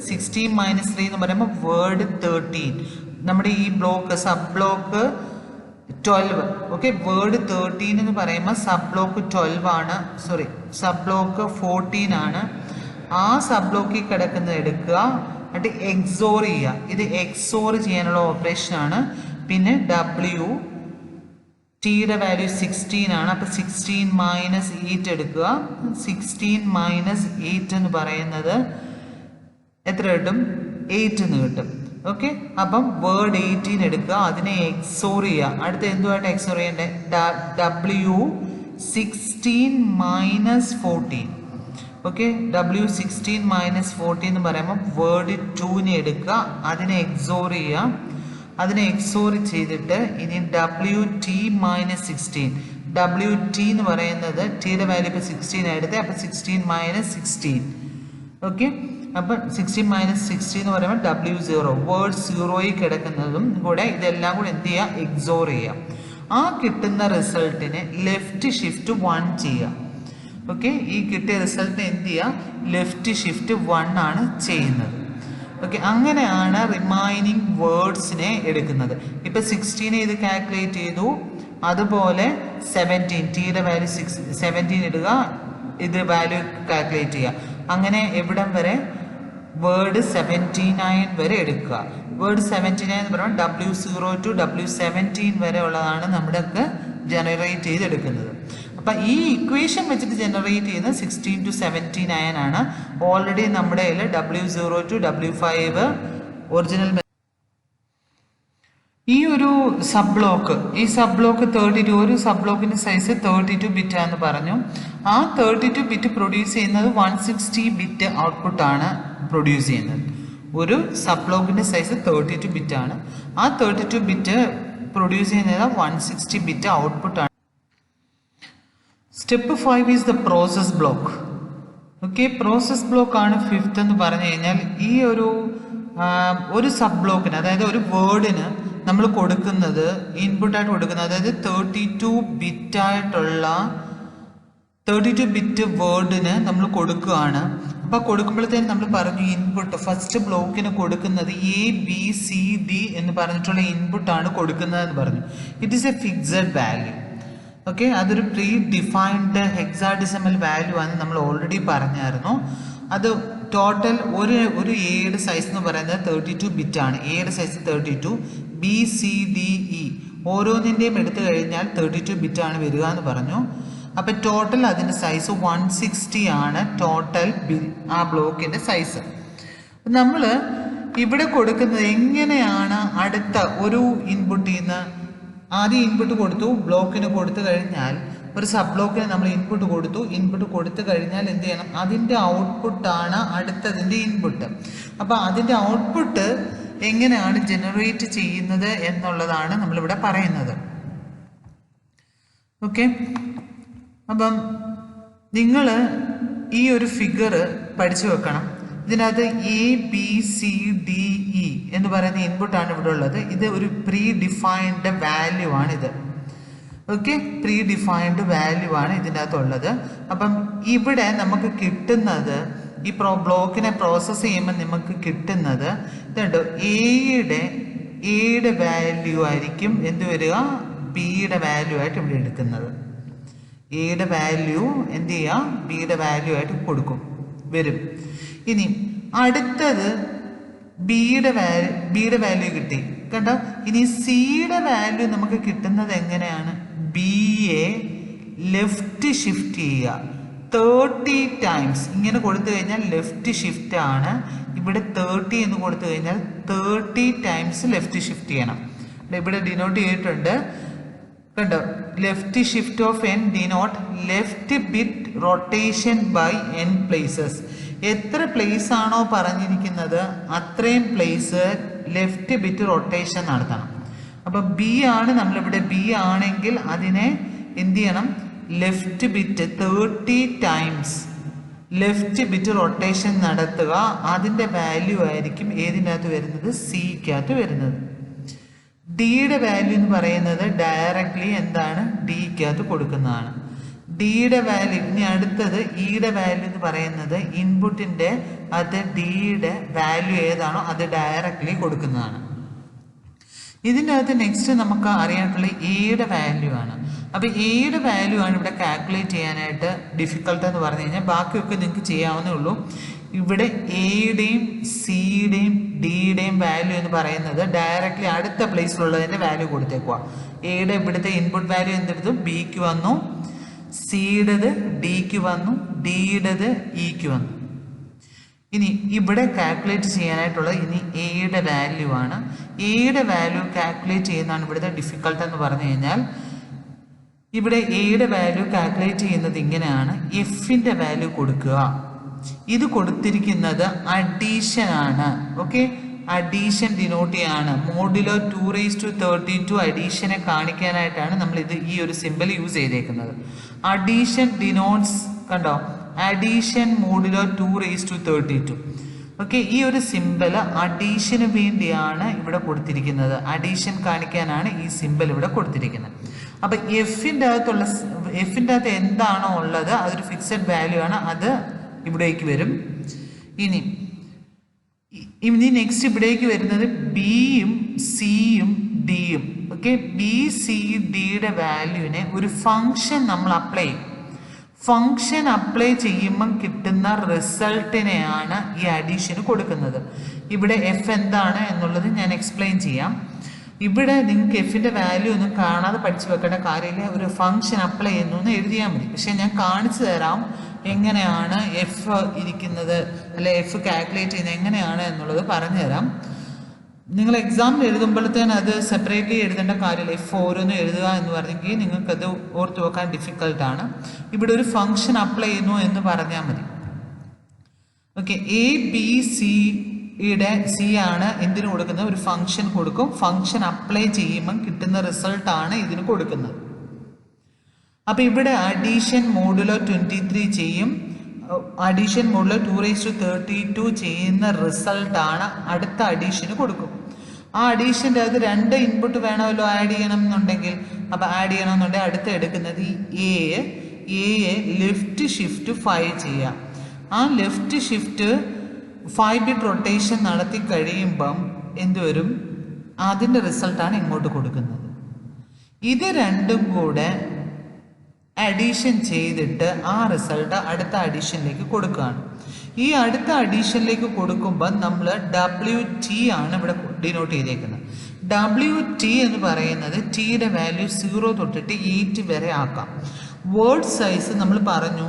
16 - 3 എന്ന് പറയുമ്പോൾ വേർഡ് 13. നമ്മുടെ ഈ block sub block 12. Okay, word 13 എന്ന് പറയുമ്പോൾ സബ് ബ്ലോക്ക് 12 ആണ്, സോറി സബ് ബ്ലോക്ക് 14 ആണ്. ആ സബ് ബ്ലോക്കിൽ കിടക്കുന്നത് എടുക്കുക, എന്നിട്ട് എക്സോർ ചെയ്യുക. ഇത് എക്സോർ ചെയ്യാനുള്ള ഓപ്പറേഷനാണ്. പിന്നെ ടിയുടെ വാല്യൂ 16 ആണ്. അപ്പം 16 - 8 എടുക്കുക. 16 - 8 എന്ന് പറയുന്നത് എത്ര കിട്ടും? 8 എന്ന് കിട്ടും. ഓക്കെ, അപ്പം വേർഡ് 18 എടുക്കുക, അതിനെ എക്സോർ ചെയ്യുക. അടുത്ത എന്തുമായിട്ട് എക്സോർ ചെയ്യേണ്ടത്? W16 - 14. ഓക്കെ, W16 - 14 എന്ന് പറയുമ്പോൾ വേർഡ് 2നെ എടുക്കുക, അതിനെ എക്സോർ ചെയ്യുക. അതിനെ എക്സോർ ചെയ്തിട്ട് ഇനി WT - 16. WT എന്ന് പറയുന്നത് ടിയുടെ വാല്യൂ ഇപ്പോൾ 16 എടുത്തത്. അപ്പം 16 - 16. ഓക്കെ, അപ്പം 16 - 16 എന്ന് പറയുമ്പോൾ W0, വേർഡ് 0യിൽ കിടക്കുന്നതും കൂടെ ഇതെല്ലാം കൂടെ എന്ത് ചെയ്യുക? എക്സോർ ചെയ്യുക. ആ കിട്ടുന്ന റിസൾട്ടിനെ ലെഫ്റ്റ് ഷിഫ്റ്റ് 1 ചെയ്യുക. ഓക്കെ, ഈ കിട്ടിയ റിസൾട്ടിനെ എന്ത് ചെയ്യുക? ലെഫ്റ്റ് ഷിഫ്റ്റ് 1 ആണ് ചെയ്യുന്നത്. ഓക്കെ, അങ്ങനെയാണ് റിമൈനിങ് വേർഡ്സിനെ എടുക്കുന്നത്. ഇപ്പം 16 ഇത് കാൽക്കുലേറ്റ് ചെയ്തു. അതുപോലെ 17, ടിയുടെ വാല്യൂ 17 ഇടുക, ഇത് വാല്യൂ കാൽക്കുലേറ്റ് ചെയ്യുക. അങ്ങനെ എവിടം വരെ? വേർഡ് 79 വരെ എടുക്കുക. വേർഡ് 79 എന്ന് പറയുമ്പോൾ W0 to W17 വരെ ഉള്ളതാണ് നമ്മുടെയൊക്കെ ജനറേറ്റ് ചെയ്തെടുക്കുന്നത്. അപ്പം ഈ ഇക്വേഷൻ വെച്ചിട്ട് ജനറേറ്റ് ചെയ്യുന്ന 16 to 79 ആണ്. ഓൾറെഡി നമ്മുടെ കയ്യിൽ W0 to W5 ഒറിജിനൽ. ഈ ഒരു സബ് ബ്ലോക്ക് 32, ഒരു സബ് ബ്ലോക്കിന്റെ സൈസ് 32 ബിറ്റ് ആണെന്ന് പറഞ്ഞു. ആ 32 ബിറ്റ് പ്രൊഡ്യൂസ് ചെയ്യുന്നത് 160 ബിറ്റ് ഔട്ട്പുട്ട് ആണ് പ്രൊഡ്യൂസ് ചെയ്യുന്നത്. ഒരു സബ് ബ്ലോക്കിന്റെ സൈസ് 32 ബിറ്റ് ആണ്. ആ 32 ബിറ്റ് പ്രൊഡ്യൂസ് ചെയ്യുന്നത് 160 ബിറ്റ് ഔട്ട്പുട്ട് ആണ്. Step 5 is the process block. Okay, process block ആണ് 5th എന്ന് പറഞ്ഞു കഴിഞ്ഞാൽ ഈ ഒരു സബ് ബ്ലോക്കിന്, അതായത് ഒരു വേർഡിന് നമ്മൾ കൊടുക്കുന്നത് ഇൻപുട്ടായിട്ട് കൊടുക്കുന്നത്, അതായത് 32 ബിറ്റ് വേർഡിന് നമ്മൾ കൊടുക്കുകയാണ്. അപ്പോൾ കൊടുക്കുമ്പോഴത്തേനും നമ്മൾ പറഞ്ഞു ഇൻപുട്ട് ഫസ്റ്റ് ബ്ലോക്കിന് കൊടുക്കുന്നത് ABCD എന്ന് പറഞ്ഞിട്ടുള്ള ഇൻപുട്ടാണ് കൊടുക്കുന്നതെന്ന് പറഞ്ഞു. It is A fixed value. Okay, അതൊരു പ്രീ ഡിഫൈൻഡ് ഹെക്സാഡെസിമൽ വാല്യൂ ആണ് നമ്മൾ ഓൾറെഡി പറഞ്ഞായിരുന്നു. അത് ടോട്ടൽ ഒരു എയുടെ സൈസ് എന്ന് പറയുന്നത് 32 ബിറ്റ് ആണ്. എയുടെ സൈസ് 32, BCDE ഓരോന്നിൻ്റെയും എടുത്തു കഴിഞ്ഞാൽ 32 ബിറ്റ് ആണ് വരിക എന്ന് പറഞ്ഞു. അപ്പം ടോട്ടൽ അതിൻ്റെ സൈസ് 160 ആണ് ടോട്ടൽ ആ ബ്ലോക്കിൻ്റെ സൈസ്. നമ്മൾ ഇവിടെ കൊടുക്കുന്നത് എങ്ങനെയാണ് അടുത്ത ഒരു ഇൻപുട്ടിൽ നിന്ന് ആദ്യം ഇൻപുട്ട് കൊടുത്തു, ബ്ലോക്കിന് കൊടുത്തു കഴിഞ്ഞാൽ ഒരു സബ് ബ്ലോക്കിന് നമ്മൾ ഇൻപുട്ട് കൊടുത്തു കഴിഞ്ഞാൽ എന്ത് ചെയ്യണം, അതിൻ്റെ ഔട്ട്പുട്ടാണ് അടുത്തതിൻ്റെ ഇൻപുട്ട്. അപ്പോൾ അതിൻ്റെ ഔട്ട്പുട്ട് എങ്ങനെയാണ് ജനറേറ്റ് ചെയ്യുന്നത് എന്നുള്ളതാണ് നമ്മളിവിടെ പറയുന്നത്. ഓക്കെ, അപ്പം നിങ്ങൾ ഈ ഒരു ഫിഗർ പഠിച്ചു വെക്കണം. ഇതിനകത്ത് ABCDE എന്ന് പറയുന്ന ഇൻപുട്ടാണ് ഇവിടെ ഉള്ളത്. ഇത് ഒരു പ്രീ ഡിഫൈൻഡ് വാല്യൂ ആണ് ഇത്. ഓക്കെ, പ്രീ ഡിഫൈൻഡ് വാല്യൂ ആണ് ഇതിൻ്റെ അകത്തുള്ളത്. അപ്പം ഇവിടെ നമുക്ക് കിട്ടുന്നത് ഈ ബ്ലോക്കിനെ പ്രോസസ്സ് ചെയ്യുമ്പോൾ നമുക്ക് കിട്ടുന്നത് ഇതുണ്ട്, എയുടെ വാല്യൂ ആയിരിക്കും എന്ത് വരിക, ബിയുടെ വാല്യൂ ആയിട്ട് ഇവിടെ എടുക്കുന്നത്. എയുടെ വാല്യൂ എന്ത് ചെയ്യുക, ബിയുടെ വാല്യൂ ആയിട്ട് വരും. ഇനി അടുത്തത് ബിയുടെ വാല്യൂ കിട്ടി കണ്ടോ. ഇനി സിയുടെ വാല്യൂ നമുക്ക് കിട്ടുന്നത് എങ്ങനെയാണ്, ബിയെ ലെഫ്റ്റ് ഷിഫ്റ്റ് ചെയ്യുക 30 ടൈംസ്. ഇങ്ങനെ കൊടുത്തു കഴിഞ്ഞാൽ ലെഫ്റ്റ് ഷിഫ്റ്റ് ആണ്. ഇവിടെ 30 എന്ന് കൊടുത്തു കഴിഞ്ഞാൽ 30 ടൈംസ് ലെഫ്റ്റ് ഷിഫ്റ്റ് ചെയ്യണം. ഇവിടെ ഡിനോട്ട് ചെയ്തിട്ടുണ്ട് കണ്ടോ, left shift of n denote left bit rotation by n places. എത്ര പ്ലേസ് ആണോ പറഞ്ഞിരിക്കുന്നത് അത്രയും പ്ലേസ് ലെഫ്റ്റ് ബിറ്റ് റൊട്ടേഷൻ നടത്തണം. അപ്പം ബി ആണ്, നമ്മളിവിടെ ബി ആണെങ്കിൽ അതിനെ എന്ത് ചെയ്യണം, left bit 30 times left bit rotation നടത്തുക. അതിൻ്റെ വാല്യൂ ആയിരിക്കും ഏതിനകത്ത് വരുന്നത്, സിക്കകത്ത് വരുന്നത്. ഡിയുടെ വാല്യൂ എന്ന് പറയുന്നത് ഡയറക്റ്റ്ലി എന്താണ്, ഡിക്കകത്ത് കൊടുക്കുന്നതാണ്. ഡിയുടെ വാല്യൂ. ഇനി അടുത്തത് ഇയുടെ വാല്യൂ എന്ന് പറയുന്നത് ഇൻപുട്ടിൻ്റെ അത് ഡിയുടെ വാല്യൂ ഏതാണോ അത് ഡയറക്റ്റ്ലി കൊടുക്കുന്നതാണ്. ഇതിൻ്റെ അകത്ത് നെക്സ്റ്റ് നമുക്ക് അറിയാനുള്ള എയുടെ വാല്യൂ ആണ്. അപ്പോൾ എയുടെ വാല്യൂ ആണ് ഇവിടെ കാൽക്കുലേറ്റ് ചെയ്യാനായിട്ട് ഡിഫിക്കൽട്ട് എന്ന് പറഞ്ഞു കഴിഞ്ഞാൽ. ബാക്കിയൊക്കെ നിങ്ങൾക്ക് ചെയ്യാവുന്നേ ഉള്ളൂ. ഇവിടെ എയുടെയും സിയുടെയും ഡിയുടെയും വാല്യൂ എന്ന് പറയുന്നത് ഡയറക്റ്റ്ലി അടുത്ത പ്ലേസിലുള്ളതിൻ്റെ വാല്യൂ കൊടുത്തേക്കുക. എയുടെ ഇവിടുത്തെ ഇൻപുട്ട് വാല്യൂ എന്തെടുത്തു, ബിക്ക് വന്നു, സിയുടേത് ഡിക്ക് വന്നു, ഡിയുടേത് ഇക്ക് വന്നു. ഇനി ഇവിടെ കാൽക്കുലേറ്റ് ചെയ്യാനായിട്ടുള്ളത് ഇനി എയുടെ വാല്യൂ ആണ്. എയുടെ വാല്യൂ കാൽക്കുലേറ്റ് ചെയ്യുന്നതാണ് ഇവിടുത്തെ ഡിഫിക്കൽട്ട് എന്ന് പറഞ്ഞു കഴിഞ്ഞാൽ. ഇവിടെ എയുടെ വാല്യൂ കാൽക്കുലേറ്റ് ചെയ്യുന്നത് ഇങ്ങനെയാണ്, എഫിൻ്റെ വാല്യൂ കൊടുക്കുക. ഇത് കൊടുത്തിരിക്കുന്നത് അഡീഷൻ ആണ്. ഓക്കെ, അഡീഷൻ ഡിനോട്ട് ചെയ്യാണ്. മോഡുലോ 2⁻32 അഡീഷനെ കാണിക്കാനായിട്ടാണ് നമ്മൾ ഈ ഒരു സിമ്പിൾ യൂസ് ചെയ്തേക്കുന്നത്. അഡീഷൻ ഡിനോട്ട്സ് കണ്ടോ, അഡീഷൻ മോഡുലോ 2⁻32. ഓക്കെ, ഈ ഒരു സിമ്പിൾ അഡീഷന് വേണ്ടിയാണ് ഇവിടെ കൊടുത്തിരിക്കുന്നത്. അഡീഷൻ കാണിക്കാനാണ് ഈ സിമ്പിൾ ഇവിടെ കൊടുത്തിരിക്കുന്നത്. അപ്പം എഫിൻ്റെ അകത്ത് എന്താണോ ഉള്ളത് അതൊരു ഫിക്സഡ് വാല്യൂ ആണ്, അത് ഇവിടേക്ക് വരും. ഇനി നെക്സ്റ്റ് ഇവിടേക്ക് വരുന്നത് ബിയും സിയും ഡിയും. ഓക്കെ, ബി സി ഡിയുടെ വാല്യൂവിനെ ഒരു ഫങ്ഷൻ നമ്മൾ അപ്ലൈ ചെയ്യും. ഫങ്ഷൻ അപ്ലൈ ചെയ്യുമ്പം കിട്ടുന്ന റിസൾട്ടിനെയാണ് ഈ അഡീഷന് കൊടുക്കുന്നത്. ഇവിടെ എഫ് എന്താണ് എന്നുള്ളത് ഞാൻ എക്സ്പ്ലെയിൻ ചെയ്യാം. ഇവിടെ നിങ്ങൾക്ക് എഫിൻ്റെ വാല്യൂ ഒന്നും കാണാതെ പഠിച്ചു വെക്കേണ്ട കാര്യമില്ല. ഒരു ഫങ്ഷൻ അപ്ലൈ ചെയ്യുന്നു എന്ന് എഴുതിയാൽ മതി. പക്ഷെ ഞാൻ കാണിച്ചു തരാം എങ്ങനെയാണ് എഫ് ഇരിക്കുന്നത്, അല്ലെ എഫ് കാൽക്കുലേറ്റ് ചെയ്യുന്നത് എങ്ങനെയാണ് എന്നുള്ളത് പറഞ്ഞു തരാം. നിങ്ങൾ എക്സാമിൽ എഴുതുമ്പോഴത്തേന് അത് സെപ്പറേറ്റ്ലി എഴുതേണ്ട കാര്യമില്ല. എഫ് ഓരോന്നും എഴുതുക എന്ന് പറഞ്ഞെങ്കിൽ നിങ്ങൾക്കത് ഓർത്ത് വെക്കാൻ ഡിഫിക്കൽട്ടാണ്. ഇവിടെ ഒരു ഫങ്ഷൻ അപ്ലൈ ചെയ്യുന്നു എന്ന് പറഞ്ഞാൽ മതി. ഓക്കെ, എ ബി സിയുടെ സി ആണ് എന്തിനു കൊടുക്കുന്നത്? ഒരു ഫങ്ഷൻ കൊടുക്കും. ഫങ്ഷൻ അപ്ലൈ ചെയ്യുമ്പം കിട്ടുന്ന റിസൾട്ടാണ് ഇതിന് കൊടുക്കുന്നത്. അപ്പം ഇവിടെ അഡീഷൻ മോഡുലോ 23 ചെയ്യും. അഡീഷൻ മോഡുലോ 232 ചെയ്യുന്ന റിസൾട്ടാണ് അടുത്ത അഡീഷന് കൊടുക്കും. ആ അഡീഷൻ്റെ അത് 2 ഇൻപുട്ട് വേണമല്ലോ ആഡ് ചെയ്യണം എന്നുണ്ടെങ്കിൽ. അപ്പം ആഡ് ചെയ്യണമെന്നുണ്ടെങ്കിൽ അടുത്ത് എടുക്കുന്നത് ഈ എ ലെഫ്റ്റ് ഷിഫ്റ്റ് 5 ചെയ്യാം. ആ ലെഫ്റ്റ് ഷിഫ്റ്റ് 5 ബിറ്റ് റൊട്ടേഷൻ നടത്തി കഴിയുമ്പം എന്തുവരും? അതിൻ്റെ റിസൾട്ടാണ് ഇങ്ങോട്ട് കൊടുക്കുന്നത്. ഇത് രണ്ടും കൂടെ അഡീഷൻ ചെയ്തിട്ട് ആ റിസൾട്ട് അടുത്ത അഡീഷനിലേക്ക് കൊടുക്കുകയാണ്. ഈ അടുത്ത അഡീഷനിലേക്ക് കൊടുക്കുമ്പോൾ നമ്മൾ WT ആണ് ഇവിടെ ഡിനോട്ട് ചെയ്തേക്കുന്നത്. WT എന്ന് പറയുന്നത് ടിയുടെ വാല്യൂ 0 തൊട്ടിട്ട് 8 വരെ ആക്കാം. വേർഡ് സൈസ് നമ്മൾ പറഞ്ഞു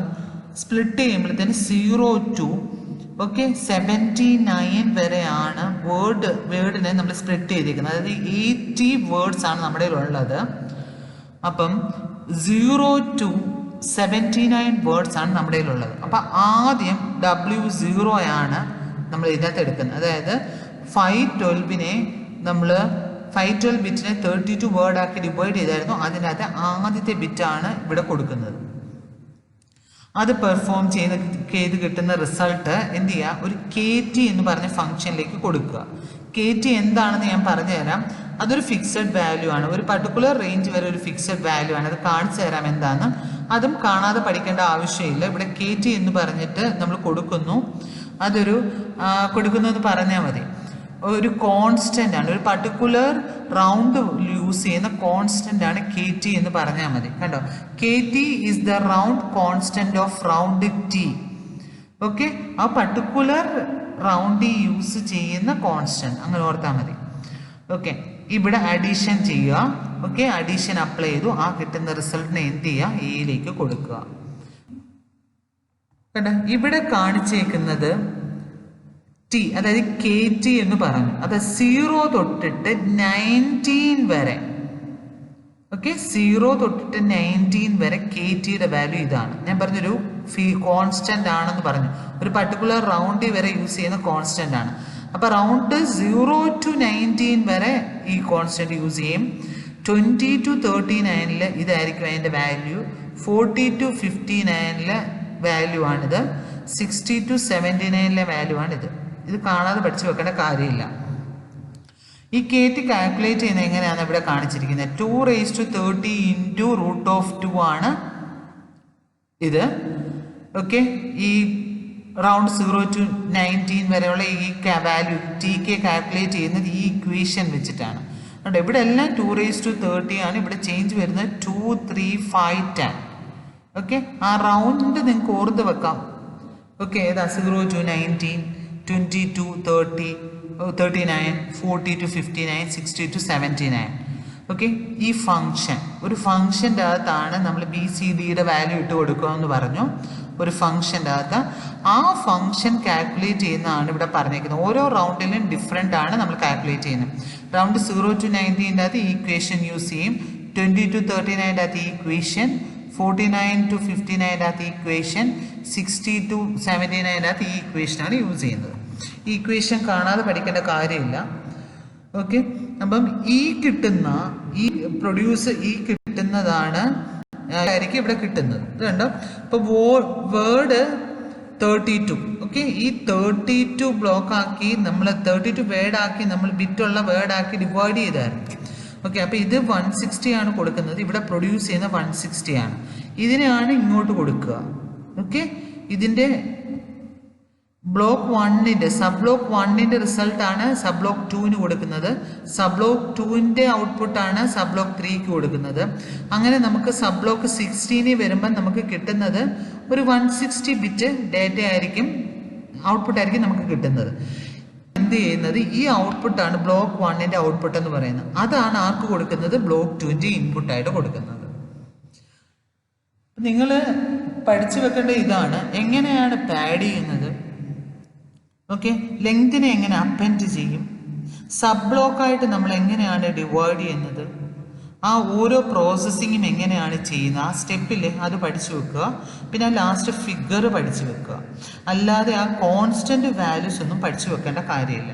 സ്പ്ലിറ്റ് ചെയ്യുമ്പോഴത്തേന് 0 to 79 വരെയാണ് വേർഡിനെ നമ്മൾ സ്പ്ലിറ്റ് ചെയ്തേക്കുന്നത്. അതായത് 80 വേർഡ്സ് ആണ് നമ്മുടെ ഉള്ളത്. അപ്പം 0 to 79 വേർഡ്സ് ആണ് നമ്മുടെ ഉള്ളത്. അപ്പം ആദ്യം W0 ആണ് നമ്മൾ ഇതിനകത്ത് എടുക്കുന്നത്. അതായത് 512 നമ്മൾ 512 ബിറ്റിനെ 32 വേർഡ് ആക്കി ഡിവൈഡ് ചെയ്തായിരുന്നു. അതിനകത്ത് ആദ്യത്തെ ബിറ്റാണ് ഇവിടെ കൊടുക്കുന്നത്. അത് പെർഫോം ചെയ്ത് കിട്ടുന്ന റിസൾട്ട് എന്ത് ചെയ്യുക? ഒരു KT എന്ന് പറഞ്ഞ ഫംഗ്ഷനിലേക്ക് കൊടുക്കുക. KT എന്താണെന്ന് ഞാൻ പറഞ്ഞു തരാം. അതൊരു ഫിക്സഡ് വാല്യൂ ആണ്. ഒരു പർട്ടിക്കുലർ റേഞ്ച് വരെ ഒരു ഫിക്സഡ് വാല്യൂ ആണ്. അത് കാണിച്ചു തരാം എന്താണെന്ന്. അതും കാണാതെ പഠിക്കേണ്ട ആവശ്യമില്ല. ഇവിടെ KT എന്ന് പറഞ്ഞിട്ട് നമ്മൾ കൊടുക്കുന്നു. അതൊരു കൊടുക്കുന്നതെന്ന് പറഞ്ഞാൽ മതി. ഒരു കോൺസ്റ്റൻ്റ് ആണ്. ഒരു പർട്ടിക്കുലർ റൗണ്ട് യൂസ് ചെയ്യുന്ന കോൺസ്റ്റൻ്റ് ആണ് KT എന്ന് പറഞ്ഞാൽ മതി. കണ്ടോ, KT is the round constant of round T. Okay, ആ പർട്ടിക്കുലർ റൗണ്ട് യൂസ് ചെയ്യുന്ന കോൺസ്റ്റൻ്റ് അങ്ങനെ ഓർത്താൽ മതി. ഓക്കെ, ഇവിടെ അഡീഷൻ ചെയ്യുക. ഓക്കെ, അഡീഷൻ അപ്ലൈ ചെയ്തു. ആ കിട്ടുന്ന റിസൾട്ടിനെ എന്ത് ചെയ്യുക? എയിലേക്ക് കൊടുക്കുക. കണ്ടോ, ഇവിടെ കാണിച്ചേക്കുന്നത് T, അതായത് KT എന്ന് പറഞ്ഞു. അത് 0 തൊട്ടിട്ട് 19 വരെ. ഓക്കെ, 0 തൊട്ടിട്ട് 19 വരെ KTയുടെ വാല്യൂ ഇതാണ്. ഞാൻ പറഞ്ഞൊരു കോൺസ്റ്റന്റ് ആണെന്ന് പറഞ്ഞു. ഒരു പർട്ടിക്കുലർ റൗണ്ടിൽ വരെ യൂസ് ചെയ്യുന്ന കോൺസ്റ്റന്റ് ആണ്. അപ്പോൾ റൗണ്ട് 0 to 19 വരെ ഈ കോൺസ്റ്റന്റ് യൂസ് ചെയ്യും. 20 to 39 ഇതായിരിക്കും അതിൻ്റെ വാല്യൂ. 40 to 59 വാല്യൂ ആണിത്. 60 to 79 വാല്യൂ ആണിത്. ഇത് കാണാതെ പഠിച്ചു വെക്കേണ്ട കാര്യമില്ല. ഈ KT കാൽക്കുലേറ്റ് ചെയ്യുന്നത് എങ്ങനെയാണ് ഇവിടെ കാണിച്ചിരിക്കുന്നത്. 2⁻30 into √2 ആണ് ഇത്. ഓക്കെ, ഈ റൗണ്ട് 0 to 19 വരെയുള്ള ഈ വാല്യൂ TK കാൽക്കുലേറ്റ് ചെയ്യുന്നത് ഈ ഇക്വേഷൻ വെച്ചിട്ടാണ്. അതുകൊണ്ട് ഇവിടെ എല്ലാം 2⁻30 ആണ്. ഇവിടെ ചേഞ്ച് വരുന്നത് 2, 3, 5, 10. ഓക്കെ, ആ റൗണ്ട് നിങ്ങൾക്ക് ഓർത്ത് വെക്കാം. ഓക്കെ, ഏതാ? 0 to 19, 20 to 30, 39, 40 to 59, 60 to 79. Okay, ഈ ഫങ്ഷൻ ഒരു ഫങ്ഷൻ്റെ അകത്താണ് നമ്മൾ BCDയുടെ വാല്യൂ ഇട്ട് കൊടുക്കുക എന്ന് പറഞ്ഞു. ഒരു ഫങ്ഷൻ്റെ അകത്ത് ആ ഫങ്ഷൻ കാൽക്കുലേറ്റ് ചെയ്യുന്നതാണ് ഇവിടെ പറഞ്ഞേക്കുന്നത്. ഓരോ റൗണ്ടിലും ഡിഫറെൻ്റ് ആണ് നമ്മൾ കാൽക്കുലേറ്റ് ചെയ്യുന്നത്. റൗണ്ട് 0 to 19 അകത്ത് ഈ ഇക്വേഷൻ യൂസ് ചെയ്യും. 20 to 39 അകത്ത് ഈ ഇക്വേഷൻ, 49 to 59 അകത്ത് ഈ ഇക്വേഷൻ, 60 to 79 അകത്ത് ഈ ഇക്വേഷനാണ് യൂസ് ചെയ്യുന്നത്. ഈ ഇക്വേഷൻ കാണാതെ പഠിക്കേണ്ട കാര്യമില്ല. ഓക്കെ, അപ്പം ഈ കിട്ടുന്നതാണ് ആയിരിക്കും ഇവിടെ കിട്ടുന്നത്. ഇത് കണ്ടോ, ഇപ്പോൾ വേർഡ് 32. ഓക്കെ, ഈ 32 ബ്ലോക്ക് ആക്കി നമ്മൾ 32 വേർഡ് ആക്കി നമ്മൾ ബിറ്റുള്ള വേർഡ് ആക്കി ഡിവൈഡ് ചെയ്തായിരുന്നു. ഓക്കെ, അപ്പോൾ ഇത് 160 ആണ് കൊടുക്കുന്നത്. ഇവിടെ പ്രൊഡ്യൂസ് ചെയ്യുന്ന 160 ആണ്. ഇതിനെയാണ് ഇങ്ങോട്ട് കൊടുക്കുക. ഓക്കെ, ഇതിൻ്റെ ബ്ലോക്ക് 1ൻ്റെ സബ് ബ്ലോക്ക് 1ൻ്റെ റിസൾട്ടാണ് സബ് ബ്ലോക്ക് 2ന് കൊടുക്കുന്നത്. സബ് ബ്ലോക്ക് 2ൻ്റെ ഔട്ട്പുട്ടാണ് സബ് ബ്ലോക്ക് 3ക്ക് കൊടുക്കുന്നത്. അങ്ങനെ നമുക്ക് സബ് ബ്ലോക്ക് 16 വരുമ്പം നമുക്ക് കിട്ടുന്നത് ഒരു 160 ബിറ്റ് ഡേറ്റ ആയിരിക്കും, ഔട്ട്പുട്ടായിരിക്കും നമുക്ക് കിട്ടുന്നത്. എന്ത് ചെയ്യുന്നത്, ഈ ഔട്ട്പുട്ടാണ് ബ്ലോക്ക് 1ൻ്റെ ഔട്ട്പുട്ട് എന്ന് പറയുന്നത്. അതാണ് ആർക്ക് കൊടുക്കുന്നത്, ബ്ലോക്ക് 2ൻ്റെ ഇൻപുട്ടായിട്ട് കൊടുക്കുന്നത്. നിങ്ങൾ പഠിച്ചു വെക്കേണ്ട ഇതാണ് എങ്ങനെയാണ് പാഡ് ചെയ്യുന്നത്. ഓക്കെ, ലെങ്തിനെ എങ്ങനെ അപ്പെൻഡ് ചെയ്യും, സബ് ബ്ലോക്കായിട്ട് നമ്മൾ എങ്ങനെയാണ് ഡിവൈഡ് ചെയ്യുന്നത്, ആ ഓരോ പ്രോസസ്സിങ്ങും എങ്ങനെയാണ് ചെയ്യുന്നത്, ആ സ്റ്റെപ്പിൽ അത് പഠിച്ചു വെക്കുക. പിന്നെ ലാസ്റ്റ് ഫിഗർ പഠിച്ചു വെക്കുക. അല്ലാതെ ആ കോൺസ്റ്റന്റ് വാല്യൂസ് ഒന്നും പഠിച്ചു വെക്കേണ്ട കാര്യമില്ല.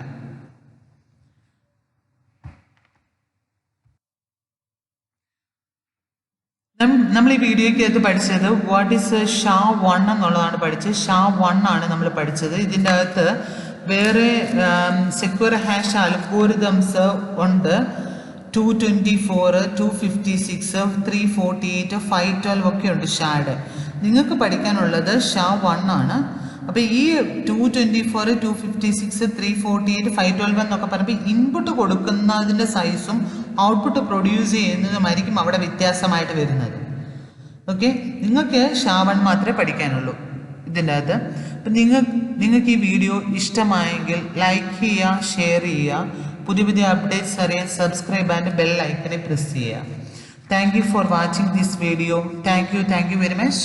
നമ്മൾ ഈ വീഡിയോയ്ക്കകത്ത് പഠിച്ചത് വാട്ട് ഈസ് SHA-1 എന്നുള്ളതാണ് പഠിച്ചത്. SHA-1 ആണ് നമ്മൾ പഠിച്ചത്. ഇതിൻ്റെ അകത്ത് വേറെ സെക്യൂർ ഹാഷ് അൽഗോരിതംസ് ഉണ്ട്. 224, 256, 348, 512 ഒക്കെ ഉണ്ട് ഷാഡ്. നിങ്ങൾക്ക് പഠിക്കാനുള്ളത് SHA-1 ആണ്. അപ്പോൾ ഈ 224, 256, 348, 512 എന്നൊക്കെ പറയുമ്പോൾ ഇൻപുട്ട് കൊടുക്കുന്നതിൻ്റെ സൈസും ഔട്ട്പുട്ട് പ്രൊഡ്യൂസ് ചെയ്യുന്നതുമായിരിക്കും അവിടെ വ്യത്യാസമായിട്ട് വരുന്നത്. ഓക്കെ, നിങ്ങൾക്ക് SHA-1 മാത്രമേ പഠിക്കാനുള്ളൂ ഇതിൻ്റെ അകത്ത്. അപ്പം നിങ്ങൾക്ക് ഈ വീഡിയോ ഇഷ്ടമായെങ്കിൽ ലൈക്ക് ചെയ്യുക, ഷെയർ ചെയ്യുക. പുതിയ പുതിയ അപ്ഡേറ്റ്സ് അറിയാൻ സബ്സ്ക്രൈബ് ആൻഡ് ബെൽ ഐക്കനെ പ്രസ് ചെയ്യുക. Thank you for watching this video. Thank you very much.